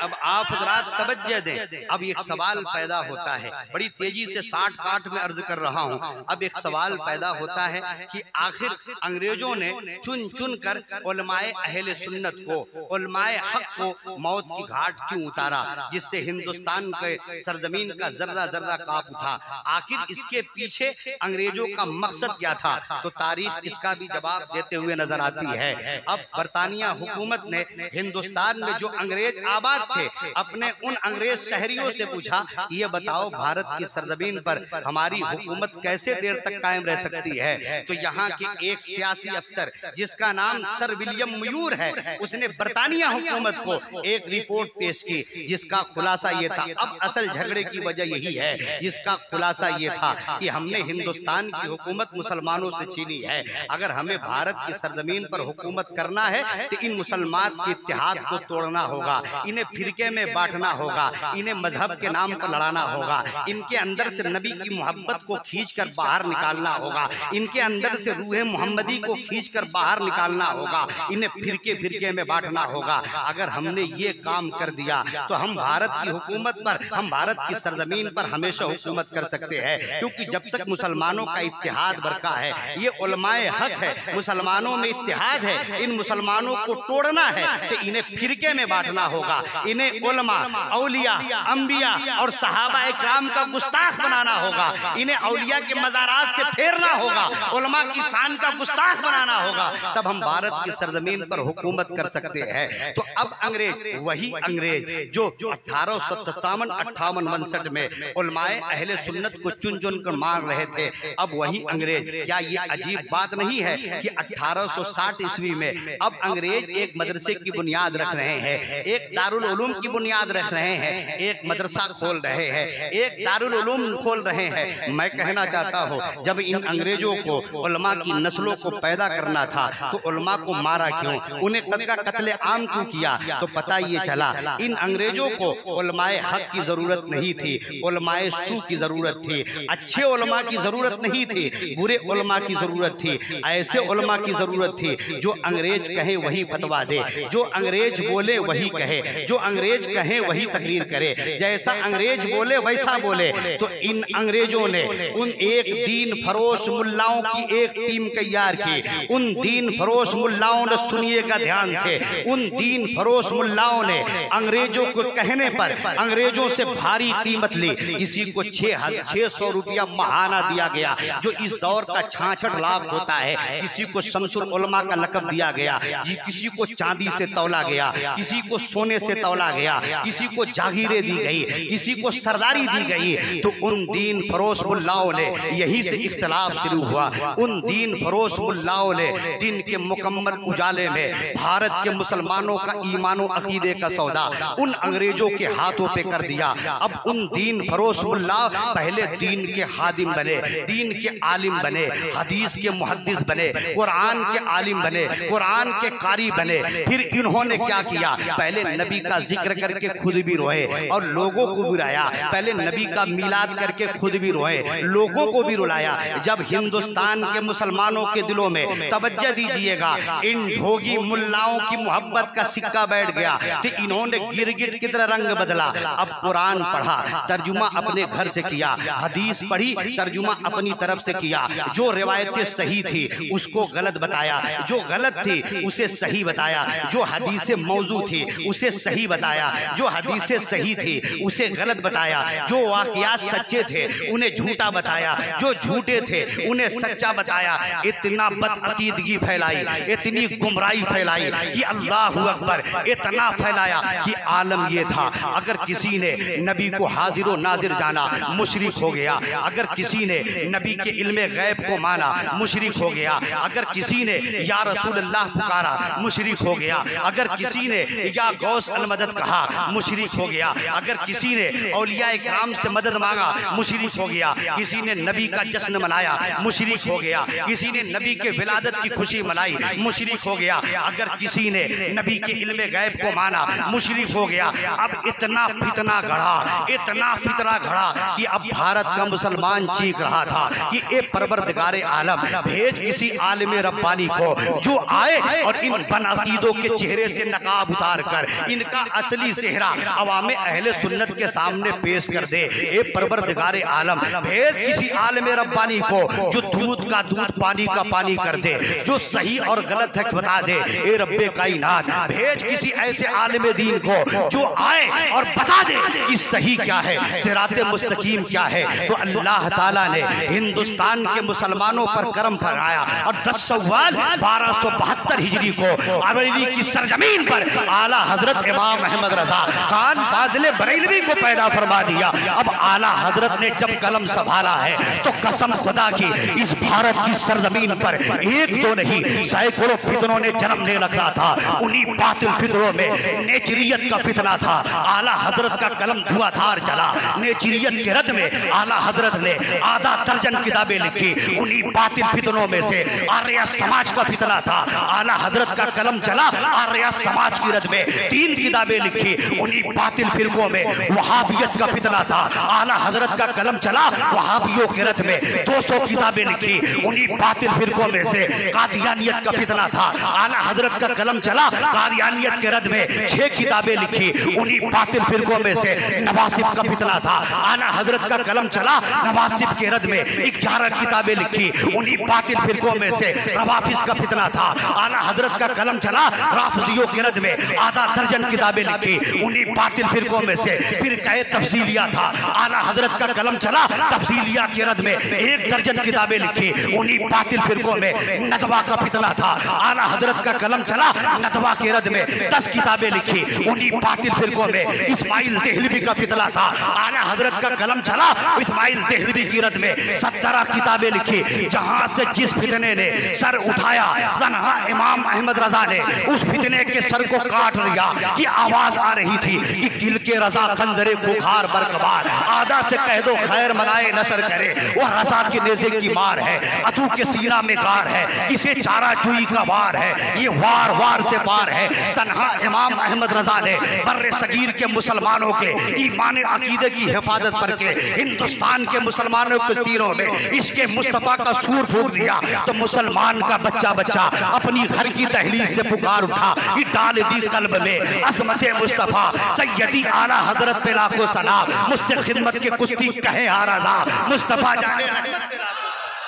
अब आप हजरात तवज्जो दें। अब एक सवाल पैदा होता है, बड़ी तेजी से 60 काट में अर्ज कर रहा हूँ। अब एक सवाल पैदा होता है कि आखिर अंग्रेजों ने चुन चुन कर उलमाए अहले सुन्नत को, उलमाए हक को मौत की घाट क्यों उतारा जिससे हिंदुस्तान के सरजमीन का जर्रा जर्रा कांप उठा। आखिर इसके पीछे अंग्रेजों का मकसद क्या था? तो तारीख इसका भी जवाब देते हुए नजर आती है। अब बरतानिया हुकूमत ने हिंदुस्तान में जो अंग्रेज आबाद थे अपने उन अंग्रेज शहरियों से पूछा, ये बताओ भारत की सरजमीन पर हमारी हुकूमत कैसे देर तक कायम रह सकती है? तो यहाँ के एक सियासी अफसर जिसका नाम सर विलियम मयूर है, उसने बरतानिया हुकूमत को एक रिपोर्ट पेश की जिसका खुलासा ये था। अब असल झगड़े की वजह यही है, जिसका खुलासा ये था कि हमने हिंदुस्तान की हुकूमत मुसलमानों से छीनी है। अगर हमें भारत की सरजमीन पर हुकूमत करना है तो इन मुसलमान के इत्तेहाद को तोड़ना होगा, इन्हें फिरके में बांटना होगा, इन्हें मजहब के नाम पर लड़ाना होगा, इनके अंदर से नबी की मोहब्बत को खींचकर बाहर निकालना होगा, इनके अंदर से रूह मोहम्मदी को खींचकर बाहर निकालना होगा, इन्हें फिरके फिरके में बांटना होगा। अगर हमने ये काम कर दिया तो हम भारत की हुकूमत पर, हम भारत की सरजमीन पर हमेशा हुकूमत कर सकते हैं। क्योंकि जब तक मुसलमानों का इत्तेहाद बरका है, ये उलमाए हक है, मुसलमानों में इत्तेहाद है, इन मुसलमानों को तोड़ना है तो इन्हें फिरके में बांटना होगा, इन्हें उलमा, औलिया, अंबिया और सहाबा इकराम का गुस्ताख बनाना होगा, इन्हें औलिया के मज़ारात से फेरना होगा, उलमा की शान का गुस्ताख बनाना होगा, तब हम भारत की सरजमीन पर हुकूमत कर सकते हैं। तो अब अंग्रेज, वही अंग्रेज जो 1857-58-59 में उलमाए अहले सुन्नत को चुन चुन कर मार रहे थे, अब वही अंग्रेज, क्या ये अजीब बात नहीं है कि 1860 ईस्वी में अब अंग्रेज एक मदरसे की बुनियाद रख रहे हैं, एक दारुल उलूम की बुनियाद रख रहे हैं, एक मदरसा खोल रहे हैं, एक दारुल उलूम खोल रहे हैं। मैं कहना चाहता हूँ, जब इन अंग्रेजों को उलमा की नस्लों को पैदा करना था तो उलमा को मारा क्यों, उन्हें कत्ले आम क्यों किया? तो पता ये चला इन अंग्रेजों को उलमाए हक की जरूरत नहीं थी, उलमाए सू की जरूरत थी। अच्छे उलमा की जरूरत नहीं थी, बुरे उलमा की जरूरत थी। ऐसे उलमा की जरूरत थी जो अंग्रेज कहे वही फतवा दे, जो अंग्रेज बोले वही कहे, जो अंग्रेज कहे वही तकरीर करे, जैसा अंग्रेज बोले वैसा बोले। तो इन अंग्रेजों ने उन एक दीन फरोश मुल्लाओं की एक टीम तैयार की। उन दीन फरोश मुल्लाओं ने, सुनिएगा ध्यान से, उन दीन फरोश मुल्लाओं ने अंग्रेजों को कहने पर अंग्रेजों से भारी कीमत ली। किसी को 600 रुपया महाना दिया गया जो इस दौर का 66 लाख होता है, किसी को शमसुल उलमा का लक़ब दिया गया, किसी को चांदी से तौला गया, किसी को सोने से तौला गया, किसी को जागीरें दी गई, किसी को सरदारी दी गई। तो उन दीन फरोश मुल्लाओं ने, यही से इख्तिलाफ शुरू हुआ, उन दीन फरोश मुल्लाओं ने दिन के मुकम्मल उजाले में भारत के मुसलमानों का ईमानो अकीदे का सौदा उन अंग्रेजों के हाथों पे कर दिया। अब उन दीन फरोश मुल्ला पहले दीन के खादिम बने, दीन के आलिम बने, हदीस के मुहद्दिस बने, कुरान के आलिम बने, कुरान के कारी बने। फिर इन्होंने क्या किया? पहले नबी का जिक्र करके खुद भी रोए और लोगों को भी रुलाया। पहले नबी का मिलाद करके खुद भी रोए, लोगों को भी रुलाया। जब हिंदुस्तान के मुसलमानों के दिलों में, तवज्जो दीजिएगा, इन ढोगी मुल्लाओं की मोहब्बत का सिक्का बैठ गया तो इन्होंने गिरगिट की तरह रंग बदला। अब कुरान पढ़ा, तर्जुमा अपने घर से किया, हदीस पढ़ी, तर्जुमा अपनी तरफ से किया। जो रिवायतें सही थी उसको गलत बताया, जो गलत थी उसे सही बताया, जो हदीसें मौजू थी उसे सही बताया, जो हदीसें सही थी उसे गलत बताया, जो वाक़यात सच्चे थे उन्हें झूठा बताया, जो झूठे थे उन्हें सच्चा बताया। इतना बदअकीदगी फैलाई, इतनी गुमराही फैलाई कि अल्लाहु अकबर, इतना फैलाया कि आलम ये था, अगर किसी ने नबी को हाजिर व नाजिर जाना मुशरिक हो गया, अगर किसी ने नबी के इल्मे गैब को माना मुशरिक हो गया, अगर किसी ने या रसूलल्लाह पुकारा मुशरिक हो गया, अगर किसी ने या गौस अल मदद कहा मुशरिक हो गया, अगर किसी ने औलिया किराम से मदद मांगा मुशरिक हो गया, किसी ने नबी का जश्न मनाया मुशरिक हो गया, किसी ने नबी के विलादत की खुशी मनाई मुशरिक हो गया, अगर किसी ने नबी के इल्मे गैब को माना मुशरिक हो गया। अब इतना फितना गढ़ा, इतना फितना गढ़ा कि अब भारत का मुसलमान चीख रहा था कि ए परवरदिगारे आलम, भेज किसी आलिम रब्बानी को जो आए और इन बनअकीदों के चेहरे से नकाब उतार कर इनका असली चेहरा अवामे अहले सुन्नत के सामने पेश कर दे। ए परवरदिगारे आलम, भेज किसी आलिम रब्बानी को जो दूध का दूध, पानी का पानी कर दे, जो सही और गलत है बता दे। ए रब्बे कायनात, भेज किसी ऐसे आलिम दीन को जो आए और बता दे कि सही क्या है, सिराते मुस्तकीम क्या है। तो अल्लाह ताला ने हिंदुस्तान के मुसलमानों पर करम फरमाया और 10 शव्वाल 1272 हिजरी को बरेली की सरजमीन पर आला हजरत इमाम अहमद रजा खान फाजिले बरेलवी को पैदा फरमा दिया। अब आला हजरत ने जब कलम संभाला है तो कसम खुदा की इस भारत की सरजमीन पर एक दो नहीं सैकड़ों फितनों ने जन्म ले रखा था। उन्हीं बातिल फितनों में नेचरियत का फितना था। आला हजरत का कलम धुआंधार चला। नेचरियत के रद में आला हजरत ने आधा दर्जन किताबें लिखी। उन्हीं बातिल फितनों में से आर्य समाज का फितना था। आला हजरत का कलम चला आर्य समाज की रद में 3 किताबें लिखी। उन्हीं बातिल फिरकों में वहाबियत का फितना था। आला हजरत का कलम चला वहाबियों के रद में 200 किताबें लिखी। उन्हीं बातिल फिरकों में से कादियानियत का फितना था। आला हजरत का कलम चला कादियानियत के रद में 6 किताबें लिखी। उन्हीं बातिल फिरकों में से नवासिब का फितना था। आला हजरत का कलम चला नवासिब के रद में 11 किताबें लिखी। उन्हीं बातिल फिरकों में से रवाफिज का फितना था। आला हजरत का कलम चला राफिजियों के रद में आधा दर्जन किताबें लिखी। उन्हीं बातिल फिरकों में से फिर कहे तफसीलिया था। आला हजरत का कलम चला तफसीलिया के रद में 1 दर्जन किताबें लिखी। उन्हीं बातिल फिरकों में नदवा का फितना था। आला हजरत का कलम चला नदवा के रद में 10 किताबें लिखी। उन्हीं बातिल फिरकों में इस्माइल देहलवी का फितना था। आला हजरत का कलम चला इस्माइल देहलवी की रद में 17 किताबें लिखी। जहां से जिस फितने ने सर उठाया तन्हा इमाम अहमद रजा ने उस फितने के सर को काट लिया कि आवाज आ रही थी कि दिल के रजा खंजरे खुखार बरकबार, आधा से कह दो खैर मनाए नसर करे। वो रजा के नेज़े की मार है, अतू के सीना में गार है, इसे चारा चुई का वार है, ये वार वार से पार है। तन्हा इमाम अहमद रजा ने बर्रे सगीर के मुसलमानों के ईमान अकीदे की हिफाजत करके हिंदुस्तान के मुसलमानों के सीनों में इसके मुस्तफा का सूर फूंक दिया। तो मुसलमान का बच्चा बच्चा अपनी घर की दहलीज से पुकार उठा कि डाल दी कल्ब में अज़मत मुस्तफा सैयदी आला हजरत पे लाखों सलाम, मुझसे खिदमत के कुश्ती कहे आ रजा मुस्तफा जाने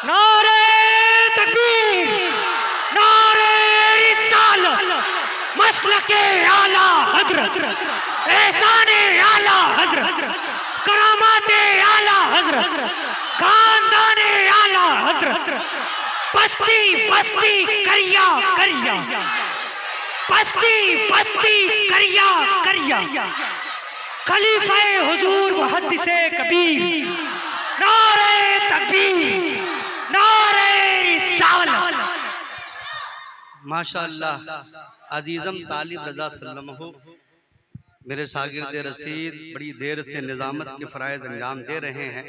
नारे तकबीर, नारे रिसालत, मसलके आला हजरत, एहसाने आला हजरत, करामाते आला हजरत, खानदाने आला हजरत, बस्ती बस्ती करिया करिया, बस्ती बस्ती करिया करिया, खलीफे हुजूर मुहद्दिसे कबीर, नारे तकबीर, नारे रिसालत। माशाअल्लाह अजीज़म तालिब रजा सल्लल्लाहु मेरे शागिर्द रसीद बड़ी देर से निज़ामत के फ़राइज़ अंजाम दे रहे हैं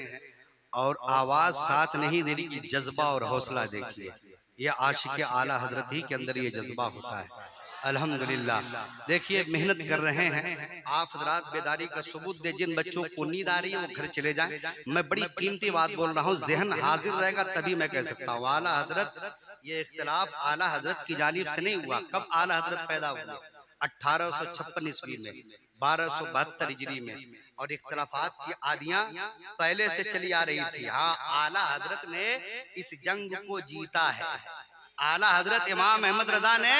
और आवाज़ साथ नहीं दे रही कि जज्बा और हौसला देखिए। ये आशिक आला हजरत ही के अंदर ये जज्बा होता है। अल्हम्दुलिल्लाह। देखिए मेहनत कर रहे हैं आप हजरात, बेदारी का सबूत दे। जिन बच्चों को नींद आ रही है वो घर चले जाएं। मैं बड़ी कीमती बात बोल रहा हूँ, जहन हाजिर रहेगा तभी मैं कह सकता हूँ। आला हजरत, ये इख्तिलाफ आला हजरत की जानिब से नहीं हुआ। कब आला हजरत पैदा हुआ? 1856 ईस्वी में, 1272 हिजरी में। और इख्तिलाफात की आदियां पहले से चली आ रही थी। हाँ, आला हजरत ने इस जंग को जीता है। आला हजरत इमाम अहमद रजा ने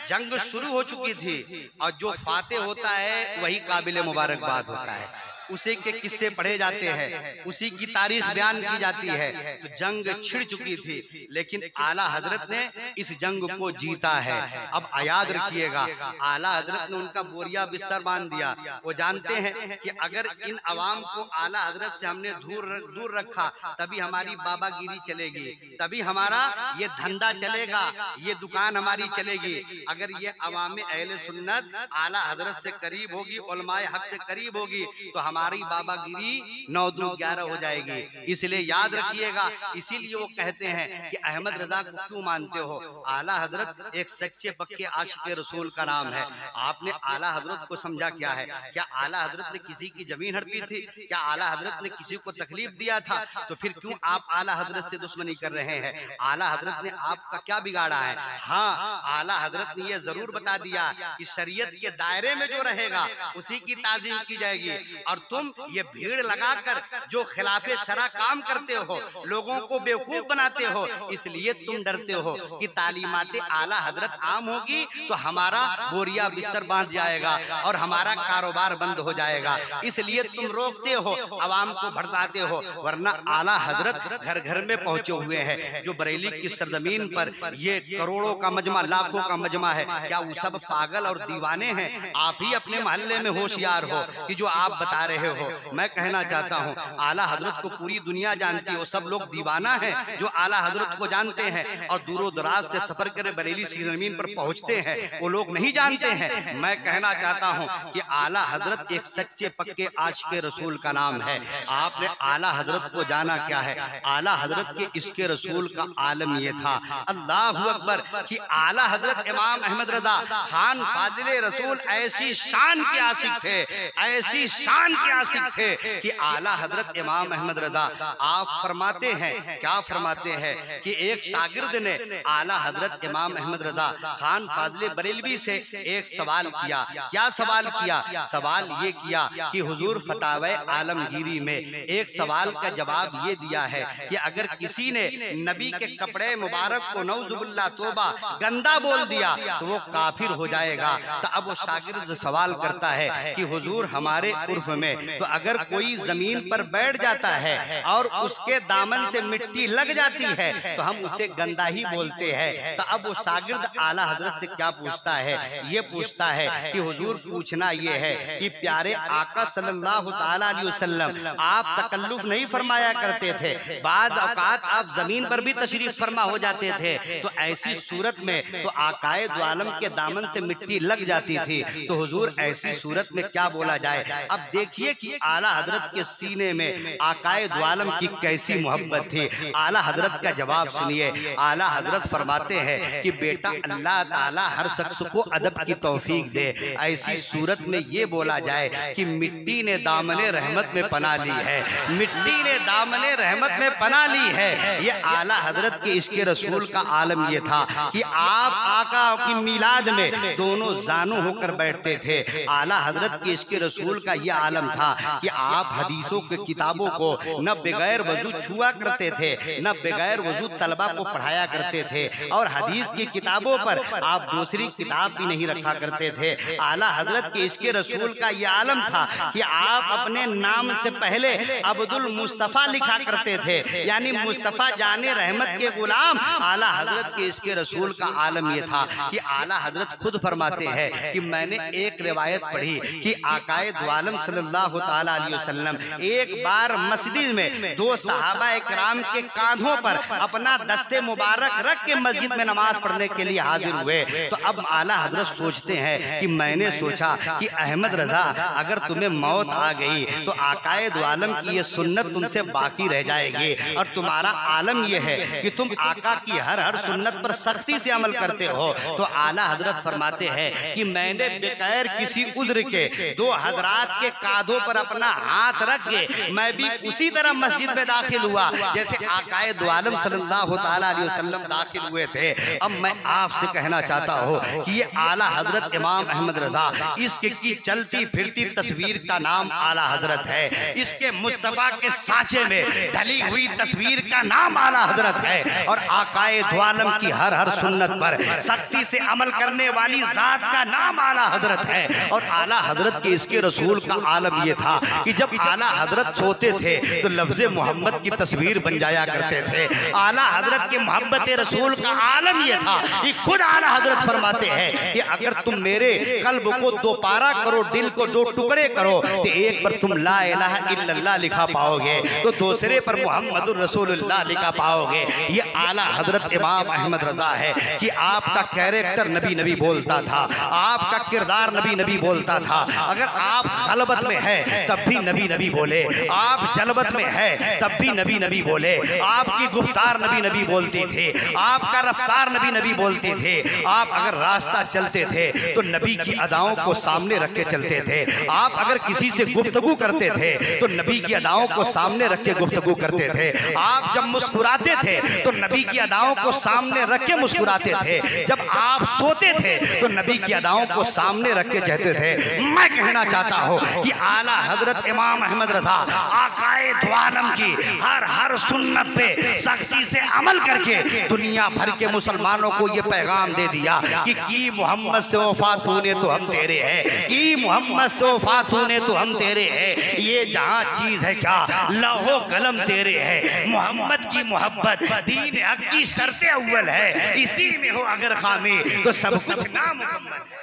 जंग शुरू हो चुकी थी और जो फातेह होता है वही काबिल मुबारकबाद होता है। उसी के किस्से पढ़े जाते हैं, उसी की तारीख बयान की जाती है। तो जंग छिड़ चुकी थी लेकिन आला हजरत ने इस जंग को जीता है। अब याद रखिएगा, आला हजरत ने उनका बोरिया बिस्तर बांध दिया। वो जानते हैं कि अगर इन अवाम को आला हजरत से हमने दूर रखा तभी हमारी बाबागिरी चलेगी, तभी हमारा ये धंधा चलेगा, ये दुकान हमारी चलेगी। अगर ये अवाम अहले सुन्नत आला हजरत से करीब होगी, उलमाए हक से करीब होगी, तो हमारी बाबागिरी 9-2-11 हो जाएगी। इसलिए याद रखिएगा, इसीलिए वो कहते हैं कि अहमद रजा को क्यों मानते हो? आला हजरत एक सच्चे पक्के आशिक रसूल का नाम है। आपने आला हजरत को समझा क्या है? क्या आला हजरत ने किसी की जमीन हड़पी थी? क्या आला हजरत ने किसी को तकलीफ दिया था? तो फिर क्यों आप आला हजरत से दुश्मनी कर रहे हैं? आला हजरत ने आपका क्या बिगाड़ा है? हाँ, आला हजरत ने यह जरूर बता दिया कि शरीयत के दायरे में जो रहेगा उसी की ताजीम की जाएगी। और तुम ये भीड़ लगाकर जो खिलाफे शरा काम करते हो, लोगों को बेवकूफ बनाते हो, इसलिए तुम डरते हो कि तालीमाते आला हजरत आम होगी तो हमारा बोरिया बिस्तर बांध जाएगा और हमारा कारोबार बंद हो जाएगा। इसलिए तुम रोकते हो, आवाम को भड़काते हो। वरना आला हजरत घर घर में पहुंचे हुए हैं। जो बरेली की सरजमीन पर ये करोड़ों का मजमा, लाखों का मजमा है, क्या वो सब पागल और दीवाने हैं? आप ही अपने मोहल्ले में होशियार हो कि जो आप बता रहे हो। मैं कहना चाहता हूँ, आला हजरत को पूरी दुनिया जानती है। वो सब लोग दीवाना हैं जो आला हजरत को जानते हैं और दूरों दराज से सफर करे बरेली की जमीन पर पहुंचते हैं, वो लोग नहीं जानते हैं। मैं कहना चाहता हूँ कि आला हजरत एक सच्चे पक्के आशिक रसूल का नाम है। आपने आला हजरत को जाना क्या है? आला हजरत के इश्क रसूल का आलम ये था, अल्लाह अकबर, कि आला हजरत इमाम अहमद रजा खान फाजिल रसूल ऐसी शान के आशिक थे, ऐसी शान के आशिक थे कि आला हजरत इमाम अहमद रजा आप फरमाते हैं, क्या फरमाते हैं कि एक शागिर्द ने आला हजरत इमाम अहमद रजा खान फाजिल बरेलवी से एक सवाल किया। क्या सवाल किया? सवाल ये किया कि हुजूर फतावे आलमगीरी में एक सवाल का जवाब ये दिया है कि अगर किसी ने नबी के कपड़े मुबारक को नौजुबिल्लाह तौबा गंदा बोल दिया तो वो काफिर हो जाएगा। तो अब वो शागिर्द सवाल करता है कि हुजूर हमारे उर्फ में तो अगर कोई जमीन पर बैठ जाता है और उसके दामन से मिट्टी लग जाती है तो हम उसे गंदा ही बोलते हैं। तो अब वो शागिर्द आला हजरत से क्या पूछता है? ये पूछता है कि हुजूर पूछना ये है कि प्यारे आका सल्लल्लाहु ताला अलैहि वसल्लम आप तकल्लुफ नहीं फरमाया करते थे, बाज औकात आप जमीन पर भी तशरीफ फरमा हो जाते थे, तो ऐसी सूरत में तो आकाए दो आलम के दामन से मिट्टी लग जाती थी, तो हुजूर ऐसी सूरत में क्या बोला जाए? अब देखिए कि आला हजरत के सीने में आकाए दो आलम की कैसी मोहब्बत थी। आला हजरत का जवाब सुनिए। आला हजरत फरमाते हैं कि बेटा अल्लाह ताला हर शख्स को अदब की तौफीक दे। ऐसी सूरत में ये बोला जाए कि मिट्टी ने दामने रहमत में पना ली है, मिट्टी ने दामने रहमत में पना ली है। ये आला हजरत के इश्क रसूल का आलम ये था कि आप आका की मिलाद में दोनों जानू होकर बैठते थे। आला हजरत के इश्क रसूल का ये आलम था कि आप हदीसों के किताबों को न बगैर वजू छुआ करते थे, न बगैर वजू तलबा को पढ़ाया करते थे, और हदीस की किताबों पर आप दूसरी किताब भी नहीं रखा करते थे। आला हजरत के इश्क रसूल का ये आलम था कि आप अपने नाम से पहले अब्दुल मुस्तफा लिखा करते थे, यानी मुस्तफा जाने रहमत के गुलाम। आला हजरत के इश्क रसूल का आलम ये था कि आला हजरत खुद फरमाते हैं कि मैंने एक रिवायत पढ़ी कि आकाए दो आलम सल्लल्लाहु सल्लल्लाहु ताला अलैहि वसल्लम एक बार मस्जिद में दो सहाबा इकराम के कांधों पर अपना दस्ते मुबारक रख के मस्जिद में नमाज पढ़ने के लिए हाजिर हुए। तो अब आला हजरत सोचते हैं कि मैंने सोचा कि अहमद रजा अगर तुम्हें मौत आ गई तो आकाए दो आलम की ये सुन्नत तुमसे बाकी रह जाएगी, और तुम्हारा आलम ये है कि तुम आका की हर हर सुन्नत पर सख्ती से अमल करते हो। तो आला हजरत फरमाते हैं कि मैंने बगैर किसी उज्र के दो हजरात के कांधों पर अपना हाथ रख के मैं भी उसी तरह मस्जिद में दाखिल हुआ जैसे आकाए दो आलम सल्लल्लाहु ताला अलैहि वसल्लम दाखिल हुए थे। अब मैं आपसे कहना चाहता हूँ कि ये आला हजरत इमाम अहमद रजा, इसकी चलती फिरती तस्वीर का नाम आला हजरत है, इसके मुस्तफा के साँचे में ढली हुई तस्वीर का नाम आला हजरत है, और आकाए दो आलम की हर हर सुन्नत पर सख्ती से अमल करने वाली जात का नाम आला हजरत है। और आला हजरत के इसके रसूल का आलम ये था कि जब आला हजरत सोते थे तो लफ्ज़ मोहम्मद की तस्वीर बन जाया करते थे। आला हजरत के मोहब्बत रसूल का आलम ये था कि खुद आला हजरत फरमाते हैं कि अगर तुम मेरे कल्ब को दो पारा करो, दिल को दो टुकड़े करो, तो एक पर तुम ला इलाहा इल्लल्लाह लिखा पाओगे तो दूसरे पर मुहम्मदुर रसूलुल्लाह लिखा पाओगे। ये आला हजरत इमाम अहमद रजा है कि आपका कैरेक्टर नबी नबी बोलता था, आपका किरदार नबी नबी बोलता था। अगर आप खलबत में है तब भी नबी नबी बोले, आप जलबत में है तब भी नबी नबी बोले, आपकी गुफ्तार नबी नबी बोलती थे, आपका रफ्तार नबी नबी बोलते थे। आप अगर रास्ता चलते थे तो नबी की अदाओं को सामने रख के चलते थे। आप अगर किसी से गुफ्तगू करते थे तो नबी की अदाओं को सामने रख के गुफ्तगू करते थे। आप जब मुस्कुराते थे तो नबी की अदाओं को सामने रख के मुस्कुराते थे। जब आप सोते थे तो नबी की अदाओं को सामने रख के कहते थे। मैं कहना चाहता हूँ कि आला हजरत इमाम अहमद रजा आकाए दो आलम की हर हर सुन्नत पे सख्ती से अमल करके दुनिया भर के मुसलमानों को ये पैगाम दे दिया कि मोहम्मद से वफा तूने तो हम तेरे हैं, कि मोहम्मद से वफा तूने तो हम तेरे हैं। ये जहाँ चीज है क्या लौहो कलम तेरे है, मोहम्मद की मोहब्बत दीन हक की शर्ते अव्वल है, इसी में हो अगर खामी तो सब कुछ नामुकम्मल है।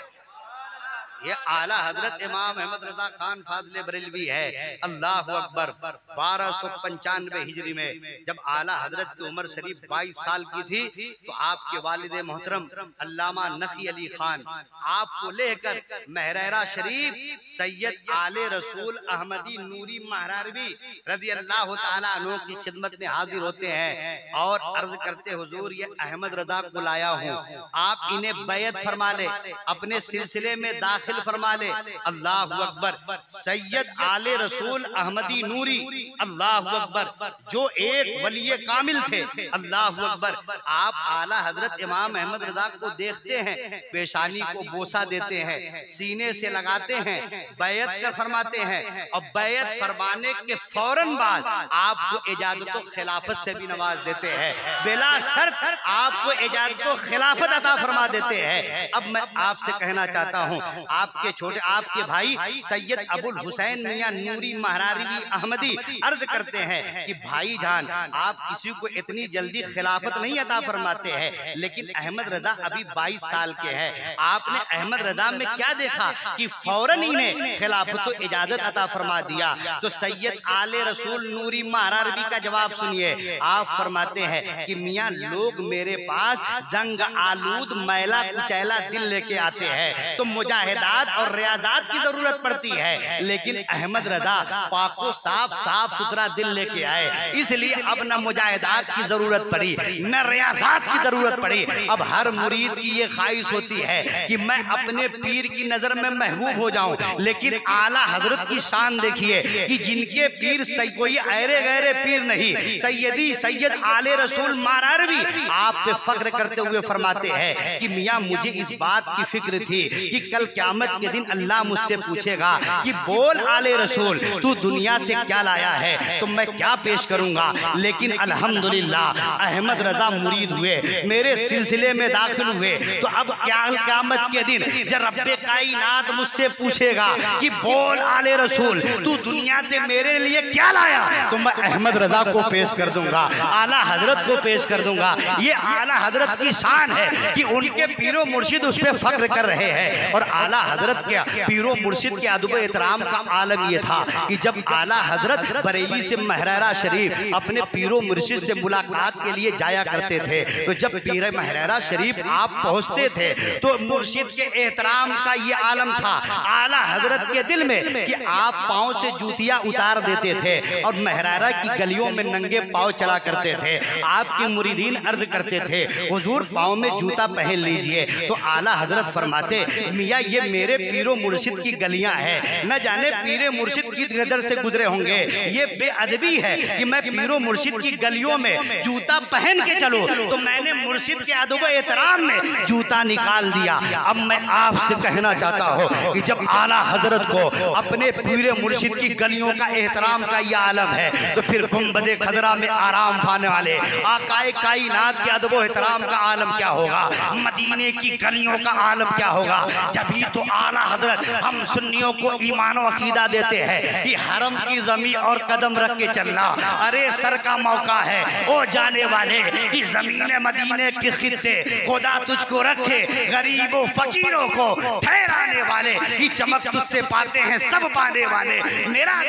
ये आला हजरत इमाम अहमद रजा खान फाजले बरेलवी है। अल्लाह अकबर। 1295 हिजरी में जब आला हजरत की उम्र शरीफ 22 साल की थी तो आपके वालिद मोहतरम अल्लामा नकी अली खान आपको लेकर महरेरा शरीफ सैयद आले रसूल अहमदी नूरी महरारवी रजी अल्लाह ताला अन्हु की खिदमत में हाजिर होते हैं और अर्ज करते हुजूर ये अहमद रजा को लाया हूँ, आप इन्हें बैत फरमा ले, अपने सिलसिले में दाखिल फरमा ले। अल्लाह अकबर। सैयद आले रसूल अहमदी नूरी अल्लाह अकबर जो एक वली कामिल थे। अल्लाह अकबर। आप आला हजरत इमाम अहमद रजा को देखते हैं, पेशानी को बोसा देते हैं, सीने से लगाते हैं, बैत कर फरमाते हैं और बैत फरमाने के फौरन बाद आपको इजाजत खिलाफत से भी नवाज देते हैं, बिला शर्त आपको इजाजत खिलाफत अता फरमा देते हैं। अब मैं आपसे कहना चाहता हूँ, आपके छोटे आपके भाई सैयद अबुल हुसैन मियां नूरी महरारवी अहमदी अर्ज करते हैं कि भाईजान आप किसी को इतनी जल्दी खिलाफत नहीं अता फरमाते हैं, लेकिन अहमद रजा अभी 22 साल के हैं। आपने अहमद रजा में क्या देखा कि फौरन इन्हें खिलाफत तो इजाजत अता फरमा दिया। तो सैयद आले रसूल नूरी महरारवी का जवाब सुनिए। आप फरमाते हैं कि मियां लोग मेरे पास जंग आलूद मैला कुचैला दिल लेके आते हैं तो मुजाहिदात और रियाजात की जरूरत पड़ती है, लेकिन अहमद रजा पाको साफ सुथरा दिल लेके आए, इसलिए अब न मुजाहिदात की जरूरत पड़ी न रियाजात की जरूरत पड़ी। अब हर मुरीद की ये ख्वाहिश होती है कि मैं अपने पीर की नजर में महबूब हो जाऊं, लेकिन आला हजरत की शान देखिए कि जिनके पीर कोई ऐरे गैरे पीर नहीं, सैयदी सैयद आले रसूल महरारवी आप पे फख्र करते हुए फरमाते हैं कि मियां मुझे इस बात की फिक्र थी कि कल क़यामत के दिन अल्लाह मुझसे पूछेगा कि बोल आले रसूल तू दुनिया से क्या लाया है, तो मैं क्या पेश करूंगा। लेकिन अल्हम्दुलिल्लाह अहमद रजा मुरीद हुए, मेरे सिलसिले में दाखिल हुए, तो अब क़यामत के दिन जब रब्बे कायनात मुझसे पूछेगा कि बोल आले रसूल तू दुनिया से मेरे लिए क्या लाया, तो मैं अहमद रजा को पेश कर दूंगा, आला हजरत को पेश कर दूंगा। ये आला हजरत की शान है कि उनके पीरो मुर्शिद उस पर फख्र कर रहे हैं और आला हजरत के पीरो मुर्शिद के अदब एहतराम का आलम ये था कि जब आला हजरत बरेली से महरारा शरीफ अपने पीरो मुर्शिद से मुलाकात के लिए जाया करते थे, तो जब पीर महरारा शरीफ आप पहुंचते थे तो मुर्शिद के एहतराम का ये आलम था आला हजरत के दिल में कि आप पांव से जूतियां उतार देते थे और महरारा की गलियों में नंगे पांव चला करते थे। आपके मुरीदीन अर्ज करते थे हुजूर पांव में जूता पहन लीजिए, तो आला हजरत फरमाते मियाँ ये मेरे पीरो मुर्शिद की गलियां हैं, न जाने पीरे मुर्शिद की नजर से गुजरे होंगे, ये बेअदबी है कि मैं पीरो मुर्शिद की गलियों में जूता पहन के चलूं। तो मैंने मुर्शिद के अदब एहतराम में जूता निकाल दिया। अब मैं आपसे कहना चाहता हूँ कि जब आला हजरत को अपने पीरे मुर्शिद की गलियों का एहतराम का यह आलम है, तो फिर गुंबदे खजरा में आराम पाने वाले आकाए कायनात के अदब एहतराम का आलम क्या होगा, मदीने की गलियों का आलम क्या होगा। जभी तो आला हजरत हम सुन्नियों को ईमान और अकीदा देते हैं कि हरम की जमीन और कदम रख के चलना, अरे सर का मौका है ओ जाने वाले कि जमीन मदीने के खित्ते खुदा तुझको रखे, गरीबों फकीरों को ठहराने वाले की चमक तुझसे पाते हैं सब पाने वाले, मेरा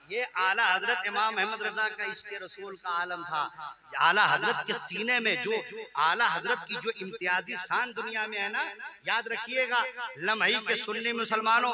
ये आला हजरत इमाम अहमद रजा का इश्क़ रसूल का आलम था। आला हजरत के सीने में जो आला हजरत की जो इम्तियाजी शान दुनिया में है ना, याद रखिएगा लम्ही के सुन्नी मुसलमानों,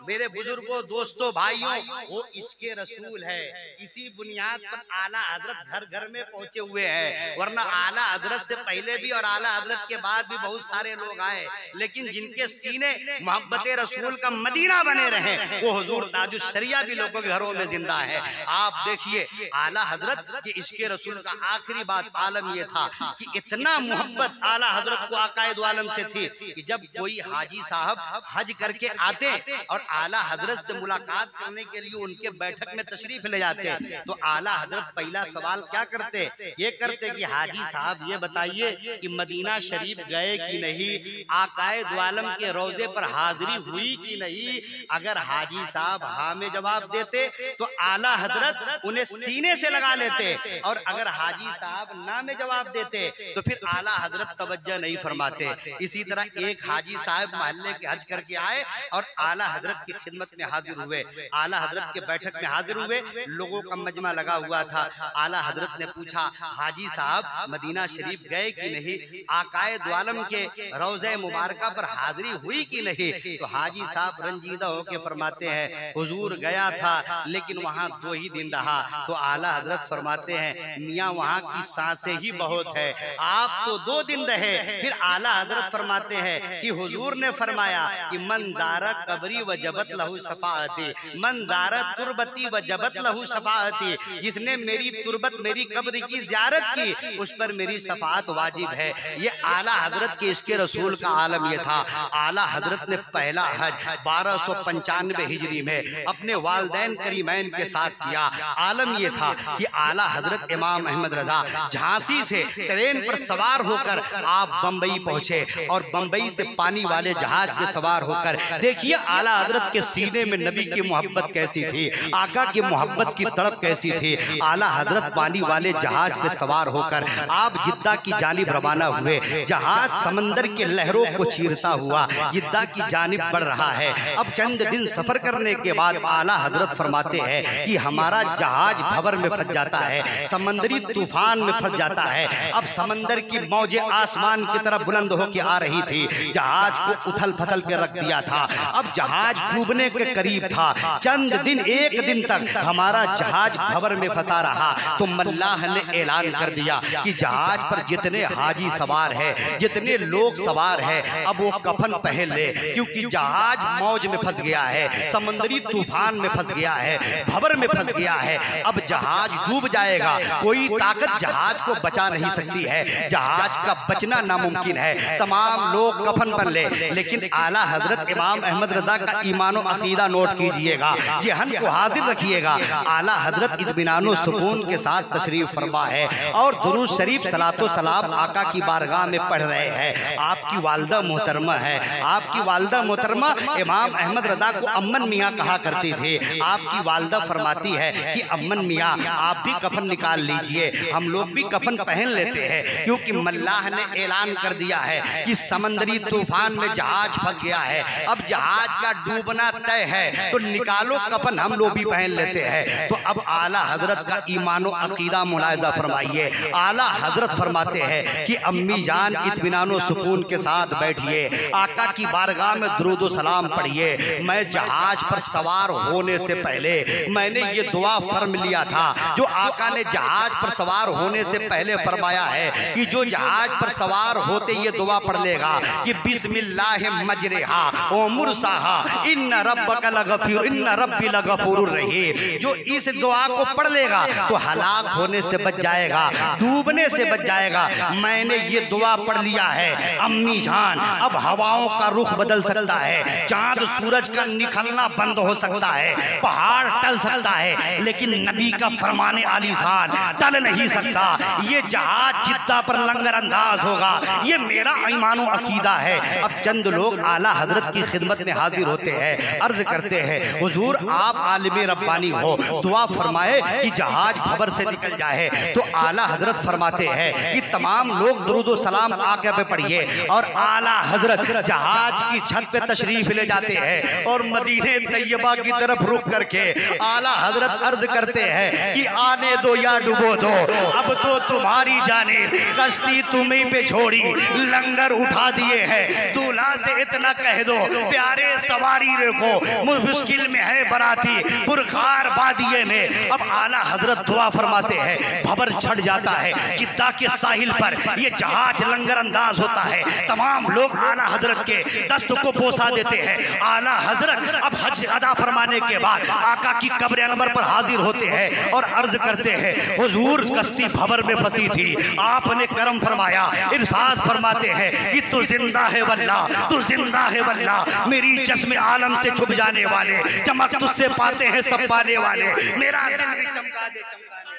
मेरे बुजुर्गों, दोस्तों, भाइयों, वो इश्क़ रसूल है। इसी बुनियाद पर आला हजरत घर घर में पहुंचे हुए हैं, वरना आला हजरत से पहले भी और आला हजरत के बाद भी बहुत सारे लोग आए, लेकिन जिनके सीने मोहब्बत रसूल का मदीना बने रहे वो हुजूर ताजुश शरिया भी लोगों के घरों में जिंदा है। आप देखिए आला हजरत के इश्क़ रसूल का आखिरी बात आलम ये था कि इतना मोहब्बत आला हजरत को आकायद आलम से थी कि जब कोई हाजी साहब हज करके आते और आला हजरत से मुलाकात करने के लिए उनके बैठक में तशरीफ ले जाते, तो आला हजरत पहला सवाल क्या करते, ये करते कि हाजी साहब ये बताइए कि मदीना शरीफ गए कि नहीं, आकायद आलम के रोजे पर हाजिरी हुई कि नहीं। अगर हाजी साहब हाँ में जवाब देते तो आला हजरत उन्हें सीने से लगा लेते, और अगर हाजी साहब ना में जवाब देते तो फिर आला हजरत तवज्जो नहीं फरमाते। इसी तरह एक हाजी साहब मोहल्ले के हज करके आए और आला हजरत की खिदमत में हाजिर हुए, आला हजरत के बैठक में हाजिर हुए, लोगों का मजमा लगा हुआ था। आला हजरत ने पूछा हाजी साहब मदीना शरीफ गए कि नहीं, आकायद आलम के रोज़े मुबारका पर हाजिरी हुई कि नहीं। तो हाजी साहब रंजीदा होकर फरमाते हैं हुजूर गया था लेकिन वहाँ 2 ही दिन रहा। तो आला हजरत फरमाते हैं मियाँ वहाँ की सांसें ही बहुत है, आप तो 2 दिन रहे। फिर आला हजरत फरमाते हैं कि हुजूर ने फरमाया कि मंजारा कबरी व जबत लहू शफाअती, मंजारा तुरबती व जबत लहू शफाअती, जिसने मेरी तुरबत मेरी कब्र की ज़ियारत की उस पर मेरी शफाअत वाजिब है। ये आला हजरत के इश्क़ रसूल का आलम ये था। आला हजरत ने पहला हज 1295 हिजरी में अपने वालिदैन करीमैन के साथ किया। आलम ये था कि आला हजरत इमाम अहमद रजा झांसी से ट्रेन पर सवार होकर आप बम्बई पहुंचे और बम्बई से पानी वाले जहाज पे सवार होकर देखिए आला हजरत के सीने में नबी की मोहब्बत कैसी थी, आका की मोहब्बत की तड़प कैसी थी। आला हजरत पानी वाले जहाज पे सवार होकर आप जिद्दा की जानिब रवाना हुए। जहाज समंदर के लहरों को चीरता हुआ जिद्दा की जानिब बढ़ रहा है। अब चंद दिन सफर करने के बाद आला हजरत फरमाते हैं कि हमारा जहाज भंवर में फंस जाता है, समंदरी तूफान में फंस जाता है। अब समंदर की मौजें आसमान की तरफ बुलंद होकर आ रही थी, जहाज को उथल फथल के रख दिया था। अब जहाज डूबने के करीब था। चंद दिन, 1 दिन तक हमारा जहाज भंवर में फंसा रहा। तो मल्लाह ने ऐलान कर दिया कि जहाज पर जितने हाजी सवार है, जितने लोग सवार है, अब वो कफन पहन ले, क्योंकि जहाज मौज में फंस गया है, समंदरी तूफान में फंस गया है, भंवर में फंस गया है। अब जहाज डूब जाएगा, कोई ताकत जहाज को बचा नहीं सकती है, जहाज का बचना नामुमकिन है। तमाम लोग कफन बन ले, लेकिन आला हजरत इमाम अहमद रजा का ईमान और अकीदा नोट कीजिएगा, जहन को हाजिर रखिएगा। आला हजरत इत्मीनान सुकून के साथ तशरीफ फरमा है और दुरूद शरीफ सलातो सलाम आका की बारगाह में पढ़ रहे हैं। आपकी वालदा मोहतरमा है, आपकी वालदा मोहतरमा इमाम अहमद रजा को अम्मन मियाँ कहा करती थी। आपकी वालदा फरमाती है कि अम्मन मियाँ आप भी कफन निकाल लीजिए, हम लोग भी कफन पहन लेते हैं, क्योंकि मल्लाह ने ऐलान कर दिया है कि समंदरी तूफान में जहाज फंस गया है, अब जहाज का डूबना तय है, तो निकालो कफन, हम लोग भी पहन लेते हैं। तो अब आला हजरत का ईमानो अकीदा मुलाहिजा फरमाइए। आला हजरत फरमाते हैं कि अम्मी जान इत्मीनानो सुकून के साथ बैठिए, आका की बारगाह में दुरूद व सलाम पढ़िए। मैं जहाज पर सवार होने से पहले मैंने ये दुआ फर्म लिया था, जो आका ने जहाज पर सवार होने से पहले फरमाया है कि जो जहाज पर सवार होते ये दुआ पढ़ लेगा कि बिस्मिल्लाह मजरेहा ओ मुरसाहा इन्ना रब्बका लगफूर इन्ना रब्बी लगफूरुर रहीम। जो इस दुआ को पढ़ लेगा तो हलाक होने से बच जाएगा, डूबने से बच जाएगा। मैंने ये दुआ पढ़ लिया है अम्मी जान, अब हवाओं का रुख बदल सकता है, चांद सूरज का निकलना बंद हो सकता है, पहाड़ टल सकता है, लेकिन नबी का फरमाने आलीशान टल नहीं सकता। ये जहाज जिद्दा पर लंगर अंदाज होगा, ये मेरा ईमानो अकीदा है। अब चंद लोग आला हजरत की खिदमत में हाजिर होते हैं, अर्ज करते हैं हुजूर आप आलिम रब्बानी हो, दुआ फरमाए कि जहाज खबर से निकल जाए। तो आला हजरत फरमाते हैं कि तमाम लोग दुरूद व सलाम आका पे पढ़िए, और आला हजरत जहाज की छत पे तशरीफ ले जाते हैं और मदीने तैयबा की तरफ रुक करके आला हजरत अर्ज करते हैं कि आने दो या डुबो दो, अब तो तुम्हारी जाने कश्ती तुम्हीं पे छोड़ी, लंगर उठा दिए हैं, दूल्हा से इतना कह दो प्यारे सवारी रेखो, मुश्किल में है बराती बुरखार बादिये में। अब आला हजरत दुआ फरमाते हैं, खबर छट जाता है जिद्दा के साहिल पर ये जहाज लंगर अंदाज होता है, तमाम लोग आला हजरत के दस्त को बोसा देते हैं। आला हजरत अब हज अदा फरमाने के बाद आका की कब्र अनवर पर हाजिर होते हैं और अर्ज करते हैं हुजूर कश्ती खबर में फंसी थी, आपने करम फरमाया, इरशाद फरमाते हैं कि तू जिंदा है वल्लाह, तू जिंदा है वल्लाह, मेरी चश्मे आलम से छुप जाने वाले, चमक तुझसे पाते हैं सब पाने वाले, मेरा दिल भी चमका दे चमका दे।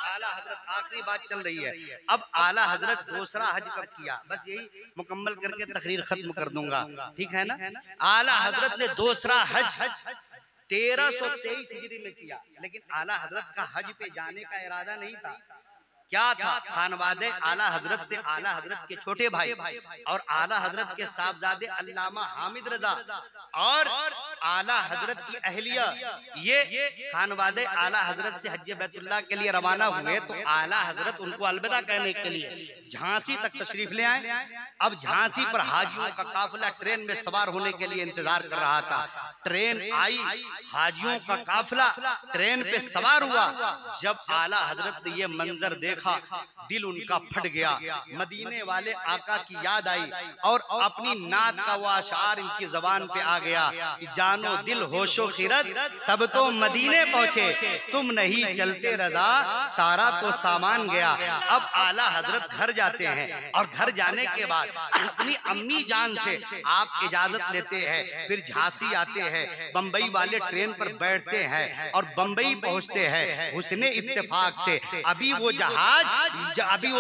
आला हजरत आखिरी बात चल रही है। अब आला हजरत दूसरा हज कब किया, बस यही मुकम्मल करके तकरीर खत्म कर दूंगा, ठीक है ना। आला हजरत ने दूसरा हज 1323 हिजरी में किया, लेकिन आला हजरत का हज पे जाने का इरादा नहीं था। क्या था, खानवादे आला हजरत से आला हजरत के छोटे भाई और आला हजरत के साहबजादे अल्लामा हामिद रजा और आला हजरत की अहलिया, ये खानवादे आला हजरत से हज बैतुल्लाह के लिए रवाना हुए। तो आला हजरत उनको अलविदा कहने के लिए झांसी तक तशरीफ ले आए। अब झांसी पर हाजियों का काफिला ट्रेन में सवार होने के लिए इंतजार कर रहा था। ट्रेन आई, हाजियों का काफिला ट्रेन पे सवार हुआ। जब आला हजरत ने ये मंजर देखा, दिल उनका फट गया। मदीने वाले आका की याद आई और अपनी नात का वो अशार इनकी जबान पे आ गया कि जानो दिल होशो खिरत सब तो मदीने पहुंचे, तुम नहीं चलते रजा सारा तो सामान गया। अब आला हजरत घर जाते हैं और घर जाने के बाद अपनी अम्मी जान से आप इजाजत लेते हैं, फिर झांसी आते हैं, बंबई वाले ट्रेन पर बैठते हैं और बंबई पहुंचते हैं। हुस्ने इत्तेफाक से अभी वो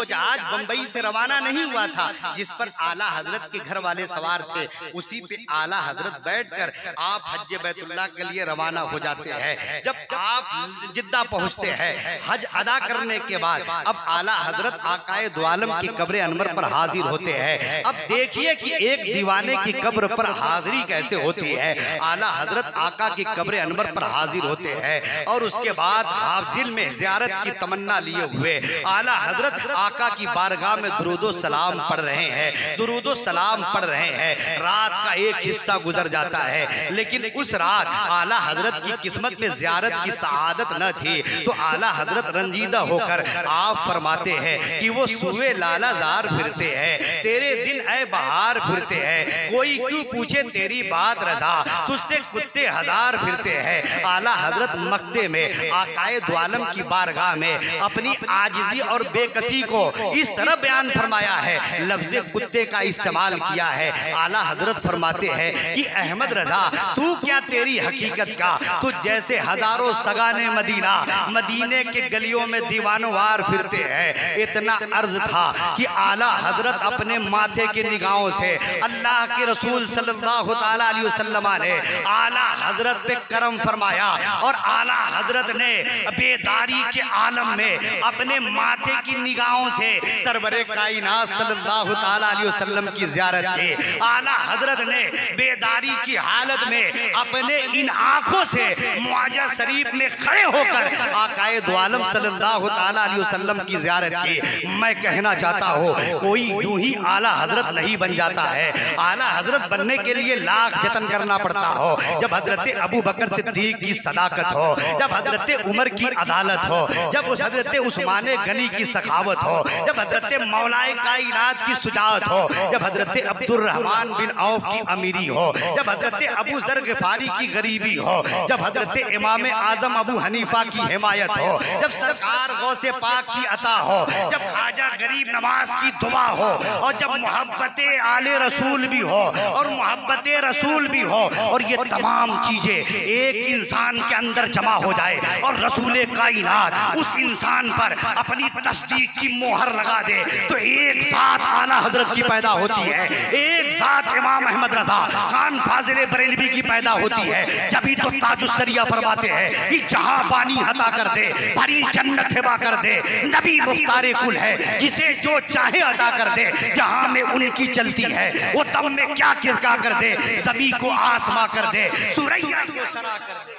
जहाज बंबई से रवाना नहीं हुआ था जिस पर आला हजरत के घर वाले सवार थे, उसी पे आला हजरत बैठकर आप हज बैतुल्लाह के लिए रवाना हो जाते हैं। जब आप जिद्दा पहुंचते हैं हज अदा करने के बाद, अब आला हजरत आकाए दो आलम की कब्र अनवर पर हाजिर होते हैं। अब देखिए कि एक दीवाने की कब्र पर हाजिरी कैसे होती है। आला हजरत आका की कब्र अनवर पर हाजिर होते हैं और उसके बाद हाजिल में ज़ियारत की तमन्ना लिए हुए आला हजरत आका की बारगाह में दुरूदो सलाम पढ़ रहे हैं, दुरूदो सलाम पढ़ रहे हैं। रात का एक हिस्सा गुजर जाता है, लेकिन उस रात आला हजरत की किस्मत में ज़ियारत की सआदत न थी। तो आला हजरत रंजीदा होकर आप फरमाते हैं कि वो सुए लालाजार फिरते हैं, तेरे दिन ऐ बहार फिरते हैं, कोई क्यों पूछे तेरी बात रजा, तुझसे कुत्ते हजार फिरते हैं। आला हजरत मक्ते में आकाए दो आलम की बारगाह में अपनी आजिज़ आजिजी और बेकसी को इस तरह बयान फरमाया है, लफ्ज कुत्ते का इस्तेमाल किया है। आला हजरत फरमाते हैं कि अहमद रजा तू क्या तेरी हकीकत का, तू जैसे हजारों सगाने मदीना मदीने के गलियों में दीवानों वार फिरते हैं। इतना अर्ज था कि आला हजरत अपने माथे की निगाहों से अल्लाह के रसूल सल्लल्लाहु ताला अलैहि वसल्लम ने आला हजरत पे करम फरमाया और आला हजरत ने बेदारी के आलम में अपने माथे की निगाहों से सरवरे कायनात सल्लल्लाहु ताला अलैहि वसल्लम की ज़ियारत की। आला हजरत ने बेदारी की हालत में अपने इन आंखों से मुआजा शरीफ में खड़े होकर आकाए दो आलम सल्लल्लाहु ताला अलैहि वसल्लम की ज़ियारत की। मैं कहना चाहता हूँ कोई यूं ही आला हजरत नहीं बन जाता है। आला हजरत बनने के लिए लाख जतन करना पड़ता हो। जब हजरत अबू बकर सिद्दीक की सदाकत हो, जब हजरत उमर की अदालत हो, जब उस हजरत उस्मान गनी की सखावत हो, जब हजरत मौलाए कायनात की सुजात हो, जब हजरत अब्दुर्रहमान बिन औफ की अमीरी हो, जब हजरत अबू जर गिफारी की गरीबी हो, जब हजरत इमाम आजम अबू हनीफा की हिमायत हो, जब सरकार गौसे पाक की अता हो, जब ख्वाजा गरीब नवाज की दुआ हो, और जब मोहब्बत आले रसूल भी हो और मोहब्बत रसूल भी हो, और ये तमाम चीजें एक इंसान के अंदर जमा हो जाए और रसूल कायनात उस इंसान पर अपनी तस्दीक की मोहर लगा दे, तो एक साथ आला हजरत की पैदा होती है, एक साथ इमाम अहमद रजा खान फाजिल बरेलवी की पैदा होती है। जब तो ताजुस्सरिया फरमाते हैं कि जहां पानी हता कर दे भरी जन्नत हिबा कर दे, नबी मुख्तारे कुल है जिसे जो चाहे अदा कर दे, जहां में उनकी चलती है वो दम में क्या किरका कर दे, सभी को आसमा कर दे, सुरैया को सरा कर दे।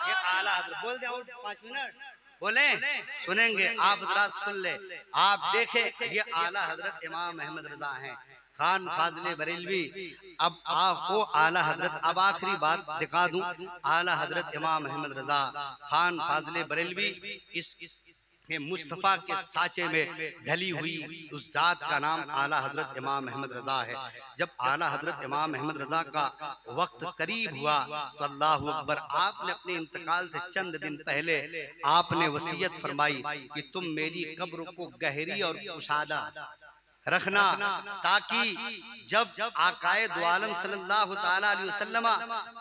ये आला हजरत बोल दे और 5 मिनट बोले सुनेंगे आप, जरा सुन ले, आप देखे ये आला हजरत इमाम अहमद रजा हैं खान फाजिल बरेलवी। अब आपको आला हजरत, अब आखिरी बात दिखा दूं, आला हजरत इमाम अहमद रजा खान फाजिल बरेलवी इस मुस्तफ़ा के साचे में ढली हुई उस जात का नाम आला हजरत इमाम अहमद रजा है। जब आला हजरत इमाम अहमद रजा का वक्त करीब हुआ तो अल्लाह अकबर, आपने अपने इंतकाल से चंद दिन पहले आपने वसीयत फरमाई कि तुम मेरी कब्र को गहरी और कुशादा रखना, ताकि जब आकाए दो आलम सल्लल्लाहु ताला अलैहि वसल्लम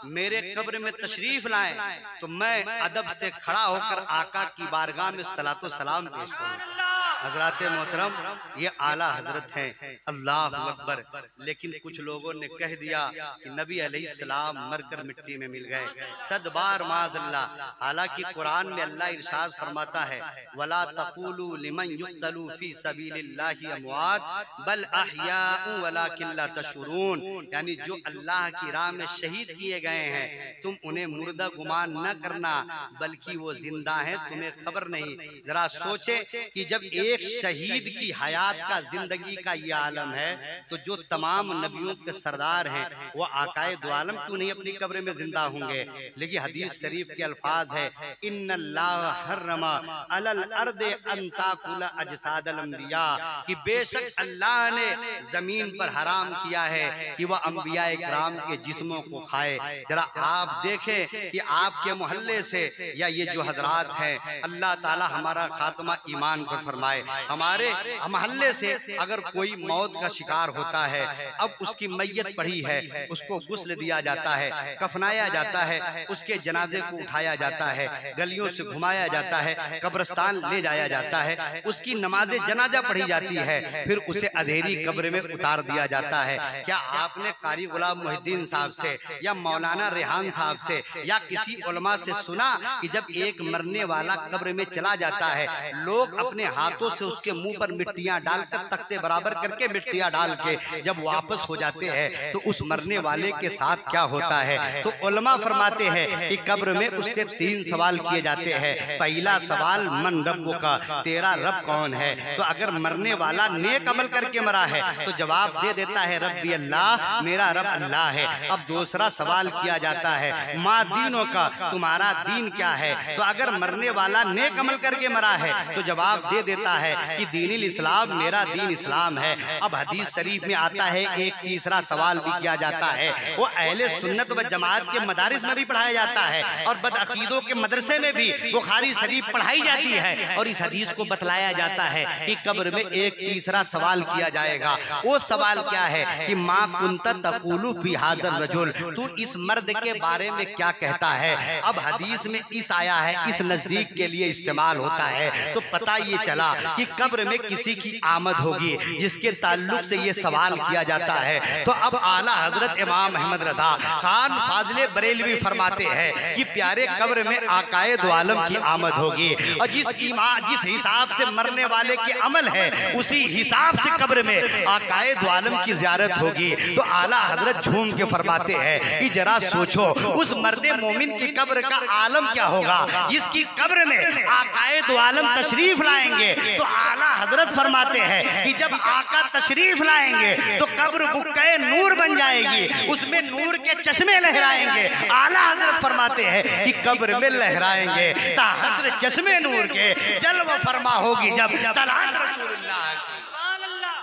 मेरे कब्र में तशरीफ लाएं तो मैं अदब से खड़ा होकर आका की बारगाह में सलातो सलाम पेश करूं। हजरत मोहतरम ये आला हजरत हैं, अल्लाह अकबर। लेकिन कुछ लोगों ने कह दिया कि नबी अलैहिस्सलाम मरकर मिट्टी में मिल गए, सद बार माज़अल्लाह। हालांकि कुरान में अल्लाह इरशाद फरमाता है वला तक़ूलू लिमन युक़तलू फी सबीलिल्लाहि अमवात बल अहयाउ वलाकिन ला तशउरून, यानी जो अल्लाह की राह में शहीद किए गए हैं तुम उन्हें मुर्दा गुमान न करना, बल्कि वो जिंदा हैं, तुम्हें खबर नहीं। जरा सोचे कि जब एक शहीद की हयात का, जिंदगी का ये आलम है, तो जो तमाम नबियों के सरदार हैं वो आकाए दो आलम क्यों नहीं अपनी कब्र में जिंदा होंगे। लेकिन हदीस शरीफ के अल्फाज है इन्नल्लाह हर्रमा अलल अर्दे अन ताकुल अजसादल अंबिया, कि बेशक अल्लाह ने जमीन पर हराम किया है कि वह अंबिया इकराम के जिस्मों को खाए। जरा आप देखें कि आपके मोहल्ले से या ये जो हजरात हैं, अल्लाह ताला हमारा खात्मा ईमान पर फरमाए। हमारे मोहल्ले से अगर कोई मौत का शिकार होता है, अब उसकी मैयत पड़ी है, उसको गुस्ल दिया जाता है, कफनाया जाता है, उसके जनाजे को उठाया जाता है, गलियों से घुमाया जाता है, कब्रिस्तान ले जाया जाता है, उसकी नमाज़े जनाजा पढ़ी जाती है, फिर उसे अधेरी कब्र में उतार दिया जाता है। क्या आपने कारी गुलाम मोहिद्दीन साहब से या मौलाना रेहान साहब से या किसी उलमा से सुना कि जब एक मरने वाला कब्र में चला जाता है, लोग अपने हाथों से उसके मुंह पर मिट्टियां डालकर तख्ते बराबर करके मिट्टियां डाल के जब वापस हो जाते हैं तो उस मरने वाले के साथ क्या होता है? तो उलमा फरमाते हैं कि कब्र में उससे 3 सवाल किए जाते हैं। पहला सवाल मन रब्बु का, तेरा रब कौन है? तो अगर मरने वाला नेक अमल करके मरा है तो जवाब दे देता है रब्बी अल्लाह, मेरा रब अल्लाह है। अब दूसरा सवाल किया जाता है माँ दीनों का, तुम्हारा दीन क्या है? तो अगर मरने वाला नेक अमल करके मरा है तो जवाब दे देता है कि दीनिल इस्लाम, मेरा दीन इस्लाम है। अब हदीस शरीफ में आता है, एक तीसरा सवाल भी किया जाता है, वो अहले सुन्नत व जमात के मदारिस में भी पढ़ाया जाता है और बदअकीदों के मदरसे में भी बुखारी शरीफ पढ़ाई जाती है। और इस हदीस को बतलाया जाता है कि कब्र में एक तीसरा सवाल किया जाएगा। वो सवाल क्या है कि माँ कुंत तक़ूलु फी हाज़र रजुल, तू इस मर्द के बारे में क्या कहता है। अब हदीस में इस आया है, इस नजदीक के लिए इस्तेमाल होता है, तो पता ये चला कि कब्र में किसी की आमद होगी जिसके ताल्लुक से ये सवाल किया जाता है। तो अब आला हजरत इमाम अहमद रजा खान फाज़िले बरेलवी फरमाते हैं कि प्यारे कब्र में आकाए दो आलम की आमद होगी और जिस हिसाब से मरने वाले के अमल है उसी हिसाब से कब्र में आकाए दो आलम की ज़ियारत होगी। तो आला हजरत झूम के फरमाते हैं कि जरा सोचो उस मर्दे मोमिन की कब्र का आलम क्या होगा जिसकी कब्र में आकाए दो आलम तशरीफ लाएंगे। तो आला हजरत फरमाते हैं कि जब आका तशरीफ लाएंगे तो कब्र बुक्के नूर बन जाएगी, उसमें नूर के चश्मे लहराएंगे। आला हजरत फरमाते हैं कि कब्र में लहराएंगे ताहस्र चश्मे नूर के, जलवा फरमा होगी जब तलात रसूलुल्लाह।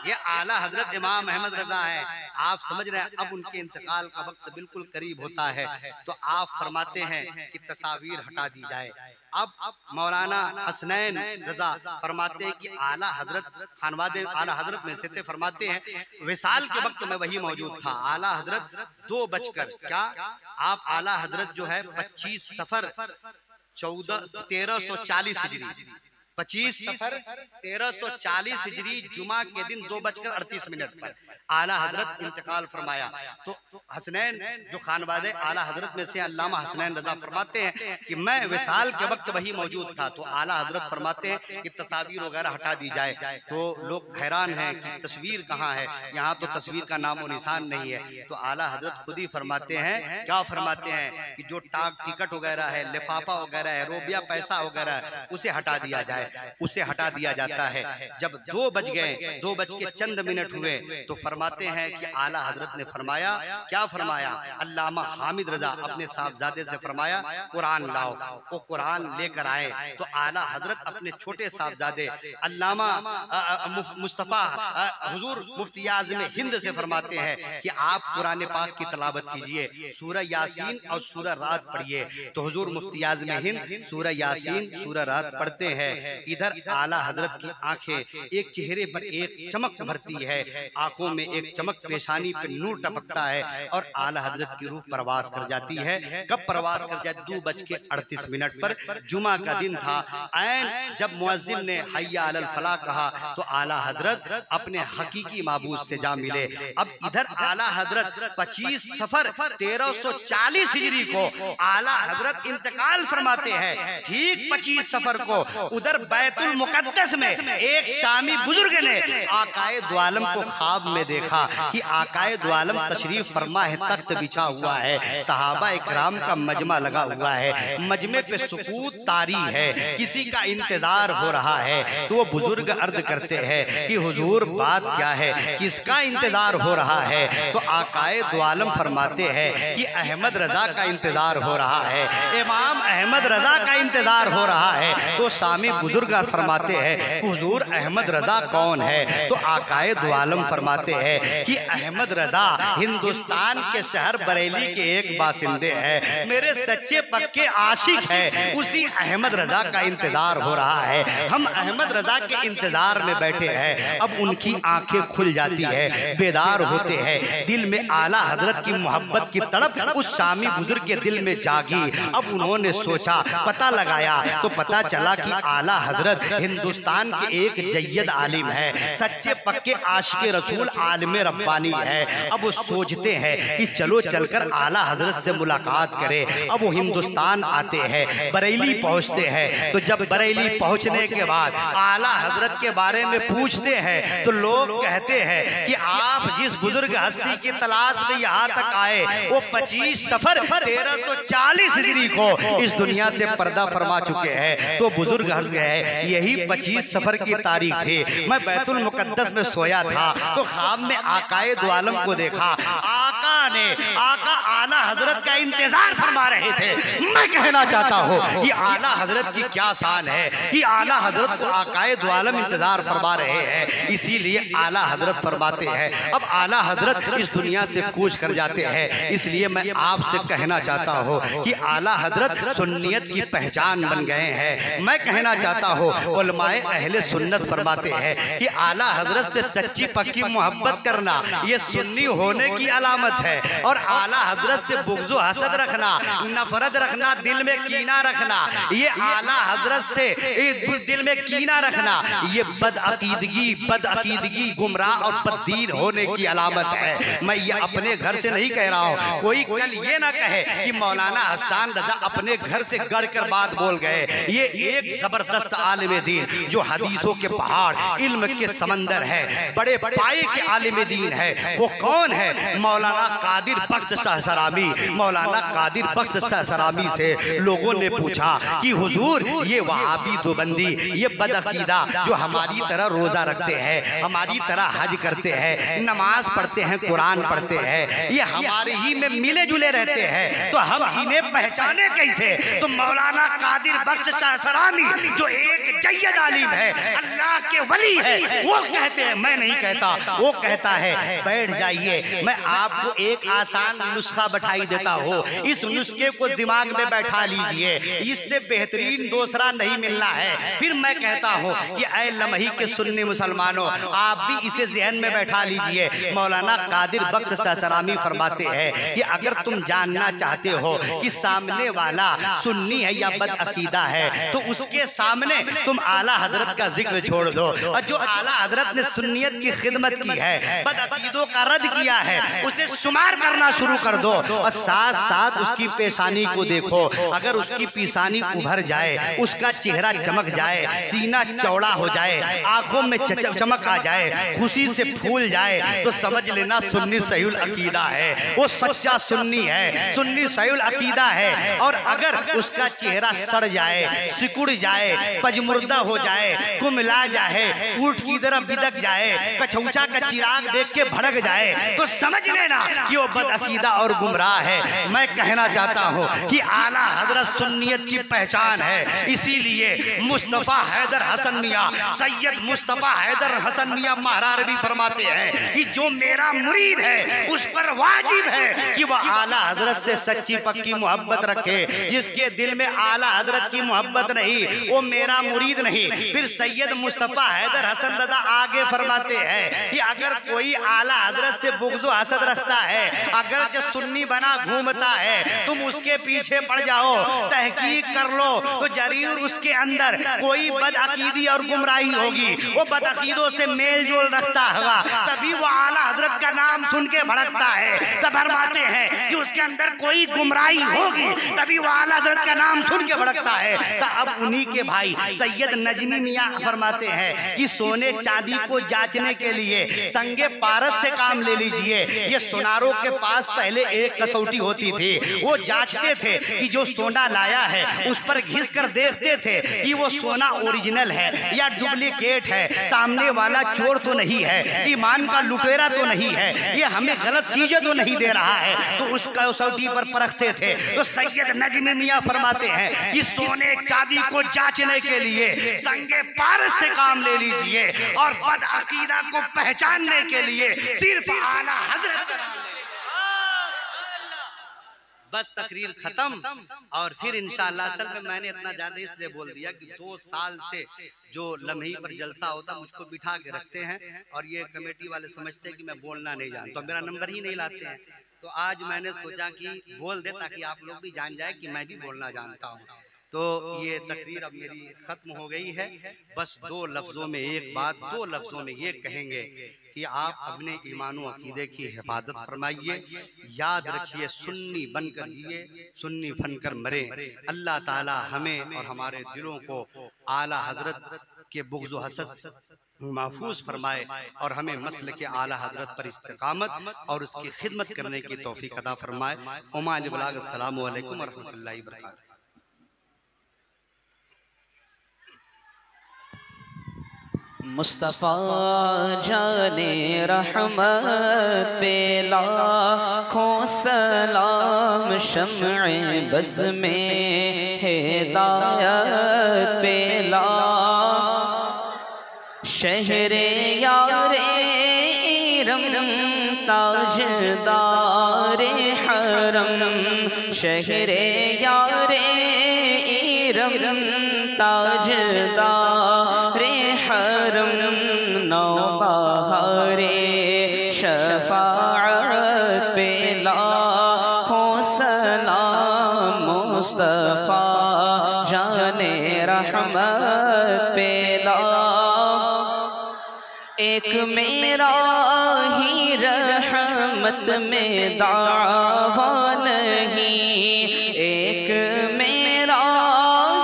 ये आला हजरत इमाम अहमद रजा है। आप समझ रहे हैं, अब उनके इंतकाल का वक्त बिल्कुल करीब होता है तो आप फरमाते हैं कि तस्वीर हटा दी जाए। अब मौलाना हसनैन रजा फरमाते हैं कि आला हजरत खानवादे आला हजरत में से फरमाते हैं, विसाल के वक्त में वही मौजूद था। आला हजरत 2 बजकर क्या, आप आला हजरत जो है 25 सफर 1340 हिजरी 25 सफर 1340 हिजरी जुमा के दिन 2:38 पर आला हजरत इंतकाल फरमाया। तो हसनैन जो खानवादे आला हजरत में से अल्लामा हसनैन रजा फरमाते हैं कि मैं विसाल के वक्त वही मौजूद था। तो आला हजरत फरमाते हैं कि तस्वीर वगैरह हटा दी जाए। तो लोग हैरान हैं कि तस्वीर कहाँ है, यहाँ तो तस्वीर का नामो निशान नहीं है। तो आला हजरत खुद ही फरमाते हैं, क्या फरमाते हैं कि जो टाक टिकट वगैरह है, लिफाफा वगैरह है, रुपया पैसा वगैरह है, उसे हटा दिया जाए। उसे हटा दिया जाता है। जब 2 बज गए, 2 बज के चंद मिनट हुए तो फरमाते हैं कि आला हजरत ने फरमाया, क्या फरमाया, अल्लामा हामिद रजा अपने साहबजादे से फरमाया कुरान लाओ। वो कुरान लेकर आए। तो आला हजरत अपने छोटे साहबजादे अल्लामा मुस्तफा हुजूर मुफ्ती आज़म हिंद से फरमाते हैं कि आप कुरान पाक की तलावत कीजिए, सूरह यासीन और सूरह रात पढ़िए। तो हुजूर मुफ्ती आज़म हिंद सूरह यासीन सूरह रात पढ़ते हैं। इधर आला हजरत की आंखें एक चेहरे पर एक चमक भरती है, आंखों में एक चमक, पेशानी पे नूर टपकता है और आला हजरत की रूह प्रवास कर जाती है। कब प्रवास कर जाती? 2:38 पर जुमा का दिन था। ऐन जब मुअज्जिन ने हय्या अलल फलाह कहा तो आला हजरत अपने हकीकी माबूद से जा मिले। अब इधर आला हजरत 25 सफर 1340 हिजरी को आला हजरत इंतकाल फरमाते हैं। ठीक 25 सफर को उधर बैतुल मुकद्दस में एक शामी बुजुर्ग ने आकाए दो आलम को ख्वाब में देखा कि आकाए दो आलम तशरीफ फरमा है, तख्त बिछा हुआ है, सहाबा इकराम का मजमा लगा हुआ है, मजमे पे सुकूत तारी है, किसी का इंतजार हो रहा है। तो वो बुजुर्ग अर्ज करते हैं कि हुजूर बात क्या है, किसका इंतजार हो रहा है? तो आकाए दो आलम फरमाते हैं कि अहमद रजा का इंतजार हो रहा है, इमाम अहमद रजा का इंतजार हो रहा है। तो शामी बुजुर्ग फरमाते हैं हुजूर अहमद रजा कौन है? तो आकाए दो आलम फरमाते हैं कि अहमद रजा हिंदुस्तान के शहर बरेली के एक बासिंदे हैं, मेरे सच्चे पक्के आशिक हैं, उसी अहमद रजा का इंतजार हो रहा है। हम अहमद रजा के इंतजार में बैठे हैं। अब उनकी आंखें खुल जाती है, बेदार होते हैं, दिल में आला हजरत की मोहब्बत की तड़प उस शामी बुजुर्ग के दिल में जागी। अब उन्होंने सोचा, पता लगाया तो पता चला कि आला हजरत हिंदुस्तान के एक जय्यद आलिम है, सच्चे पक्के आशिक रसूल आलिम रब्बानी है। अब वो सोचते हैं कि चलो चलकर आला हजरत से मुलाकात करें। अब वो हिंदुस्तान आते हैं, बरेली पहुंचते हैं। तो जब बरेली पहुंचने के बाद आला हजरत के बारे में पूछते हैं तो लोग कहते हैं कि आप जिस बुजुर्ग हस्ती की तलाश में यहाँ तक आए वो 25 सफर 1340 हिजरी को इस दुनिया से पर्दा फरमा चुके हैं। तो बुजुर्ग हर्ज है, यही 25 सफर की तारीख थी। मैं बैतुल मुकद्दस में सोया था तो ख्वाब में आकाए दो आलम को देखा। आका आला हजरत का इंतजार फरमा रहे थे। मैं कहना चाहता हूँ कि आला हजरत की क्या शान है कि आला हजरत को आकाए दो आलम इंतजार फरमा रहे हैं, इसीलिए आला हजरत फरमाते हैं अब आला हजरत इस दुनिया से कूच कर जाते हैं। इसलिए मैं आपसे कहना चाहता हूँ कि आला हजरत सुन्नियत की पहचान बन गए हैं। मैं कहना चाहता हूँ उलमाए अहले सुन्नत फरमाते हैं कि आला हजरत से सच्ची पक्की मोहब्बत करना ये सुन्नी होने की अलामत है, और आला हजरत से बुग़्ज़ हसद रखना, नफरत रखना, दिल में कीना रखना, ये आला हजरत से दिल में कीना रखना ये बदअकीदगी गुमराह और बददीन होने की अलामत है। मैं ये अपने घर से नहीं कह रहा हूँ, कोई कल ये ना कहे कि मौलाना हसन रजा अपने घर से गढ़ कर बात बोल गए। ये एक जबरदस्त आलिम दीन जो हदीसों के पहाड़ इल्म के समंदर है, बड़े पाए के आलिम दीन है, वो कौन है? मौलाना कादिर बख्श सहसरामी। मौलाना कादिर बख्श सहसरामी से लोगों ने पूछा कि हुजूर ये वहाबी दोबंदी, ये बदअकीदा जो हमारी तरह रोजा रखते हैं, हमारी तरह हज करते हैं, नमाज पढ़ते हैं, कुरान पढ़ते हैं, ये हमारे ही में मिले जुले रहते हैं, तो हम इन्हें पहचाने कैसे? तो मौलाना कादिर बख्श सहसरामी जो एक जय्यद आलिम है, अल्लाह के वली है, वो कहते हैं, मैं नहीं कहता, वो कहता है बैठ जाइए, मैं आपको एक आसान नुस्खा बैठाई देता हूँ, इस नुस्खे को दिमाग में बैठा लीजिए, इससे बेहतरीन दूसरा नहीं मिलना है। फिर मैं कहता हूँ कि ऐ लम्ही के सुन्नी मुसलमानों, आप भी इसे ज़हन में बैठा लीजिए। मौलाना कादिर बख्श सहसरामी फरमाते हैं कि अगर तुम जानना चाहते हो कि सामने वाला सुन्नी है या बदअकीदा है, तो उसके सामने तुम आला हजरत का जिक्र छोड़ दो, और जो आला हजरत ने सुन्नियत की खिदमत की है, बदअकीदों का रद्द किया है, उसे शुमार करना शुरू कर दो, और साथ साथ उसकी पेशानी को देखो। अगर उसकी पेशानी उभर जाए, उसका चेहरा चमक जाए, सीना चौड़ा हो जाए, आंखों में चमक आ जाए, खुशी से फूल जाए, तो समझ लेना सुन्नी सहीउल अकीदा है, वो सच्चा सुन्नी है, सुन्नी सहीउल अकीदा है। और अगर उसका चेहरा सड़ जाए, सिकुड़ जाए, पजमुर्दा हो जाए, कुमिला जाए, ऊंट की तरह बिदक जाए, कछौचा का चिराग देख के भड़क जाए, तो समझ लेना कि वो बदअकीदा और गुमराह है। मैं कहना चाहता हूँ कि आला हजरत सुन्नियत की पहचान है, इसीलिए मुस्तफ़ा हैदर हसन मियाँ, सैयद मुस्तफ़ा हैदर हसन मियाँ महारारवी फरमाते हैं कि जो मेरा मुरीद है उस पर वाजिब है कि वह आला हजरत से सच्ची पक्की मोहब्बत रखे। जिसके दिल में आला हजरत की मोहब्बत नहीं, वो मेरा मुरीद नहीं। फिर सैयद मुस्तफ़ा हैदर हसन रजा आगे फरमाते हैं कि अगर कोई आला हजरत से बुग़्ज़ हसद रखता है, अगर जो सुन्नी बना घूमता है, तुम उसके पीछे पड़ जाओ, तहकीक कर लो, तो जरूर उसके अंदर कोई बदअकीदी और गुमराही होगी, वो बदअकीदों से मेल जोल रखता होगा, तभी वो आला हजरत का नाम सुन के भड़कता है। तब फरमाते हैं कि उसके अंदर कोई गुमराही होगी, तभी वो आला हजरत का नाम सुन के भड़कता है। तो अब उन्हीं के भाई सैयद नजमी मियाँ फरमाते हैं कि सोने चांदी को जांचने के लिए संगे पारस से काम ले लीजिए। ये सोनारों के पास पहले एक कसौटी होती थी, वो जांचते थे कि जो सोना लाया है उस पर घिस कर देखते थे कि वो सोना ओरिजिनल है या डुप्लीकेट है, सामने वाला चोर तो नहीं है, ईमान का लुटेरा तो नहीं है, ये हमें गलत चीजें तो नहीं दे रहा है, तो उस कसौटी पर परखते थे। तो सैयद नजमी मियाँ फरमाते हैं कि सोने चांदी को जांचने के लिए संगे पारस से काम ले लीजिए, और बदअकीदा को पहचानने के लिए सिर्फ आला हजरत का नाम ले। बस तकरीर खत्म। और फिर इंशाअल्लाह, असल में मैंने इतना ज्यादा इसलिए बोल दिया कि 2 साल से जो लम्ही पर जलसा होता मुझको बिठा के रखते हैं, और ये कमेटी वाले समझते हैं कि मैं बोलना नहीं जानता, तो मेरा नंबर ही नहीं लाते हैं। तो आज मैंने सोचा कि बोल दे ताकि आप लोग भी जान जाए कि मैं भी बोलना जानता हूँ। तो ये तकरीर अब मेरी खत्म हो गई है। बस 2 लफ्जों में एक बात, 2 लफ्जों में ये कहेंगे कि आप अपने ईमान व अकीदे की हिफाजत फरमाइए, याद रखिए सुन्नी बनकर जिए, सुन्नी बनकर मरे। अल्लाह ताला हमें और हमारे दिलों को आला हजरत के बुग़्ज़ व हसद महफूज फरमाए, और हमें मसल के आला हजरत पर इस्तिकामत और उसकी खिदमत करने की तौफीक अता फरमाए। अस्सलामु अलैकुम व रहमतुल्लाहि व बरकातहू। मुस्तफ़ा जाने रहमत पे लाखों सलाम, शम्अ बज़ में हिदायत पे शहरे यारे इरम ताजदारे हरम, शहरे यारे इरम ताजदारे हरम, नौबहारे शफाअत पे लाखों सलाम, मुस्तफ़ा जाने रहमत पे एक मेरा ही रहमत में दावा नहीं, एक मेरा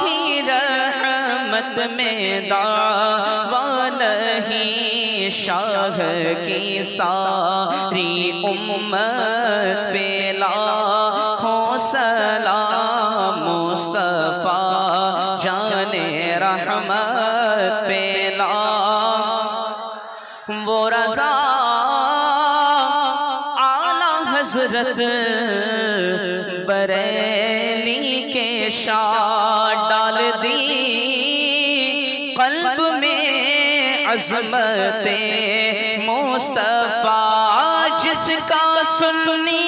ही रहमत में दावा नहीं, शाह की सारी उम्मत पे लाखों सलाम, मुस्तफ़ा जाने रहमत पे वो रज़ा आला हज़रत बरेली के शाह डाल दी क़ल्ब में अज़मते मुस्तफ़ा, जिसका सुन्नी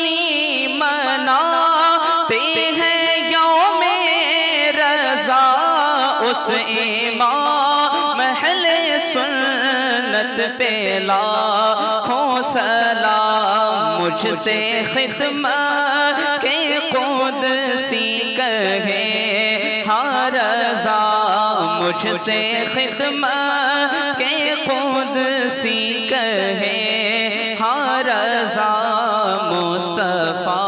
मनाते हैं यौमे रज़ा, उस इमाम महले सुन्नत पे लाखों सलाम, मुझसे खिदमत के क़ुदसी कहे हाँ रज़ा, मुझसे खिदमत के क़ुदसी कहे हाँ रज़ा, मुस्तफ़ा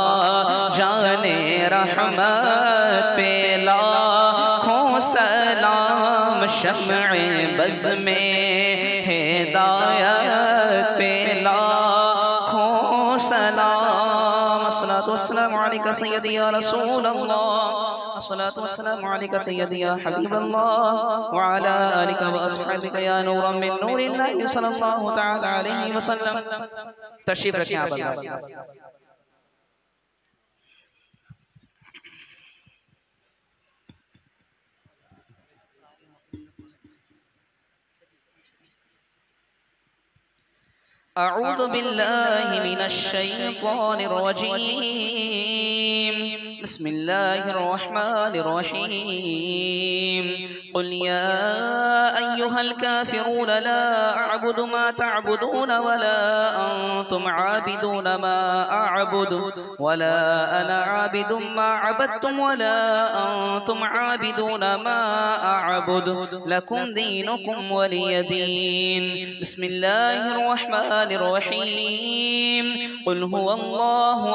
जाने रहमत पे लाखों सलाम, शम्अ बज़ में हिदायत पे लाखों सलाम। अस्सलातु वस्सलामु अलैका सय्यदी या रसूल अल्लाह, अस्सलातु वस्सलामु अलैका सय्यदी या हबीब अल्लाह, व अला आलिका व अस्हाबिका या नूरन मिन नूरिल्लाहि सल्लल्लाहु तआला अलैहि वसल्लम। तशरीफ रखें आप। अऊज़ु बिल्लाहि मिनश शैतानिर रजीम, बिस्मिल्लाहिर रहमानिर रहीम। क़ुल या अय्युहल काफ़िरून ला अअबुदु मा तअबुदून वला अंतुम आबिदून मा अअबुदु वला अना आबिदुम मा अबदतुम वला अंतुम आबिदून मा अअबुदु लकुम दीनुकुम वलिय दीन। बिस्मिल्लाहिर रहमानिर रहीम। क़ुल हुवल्लाहु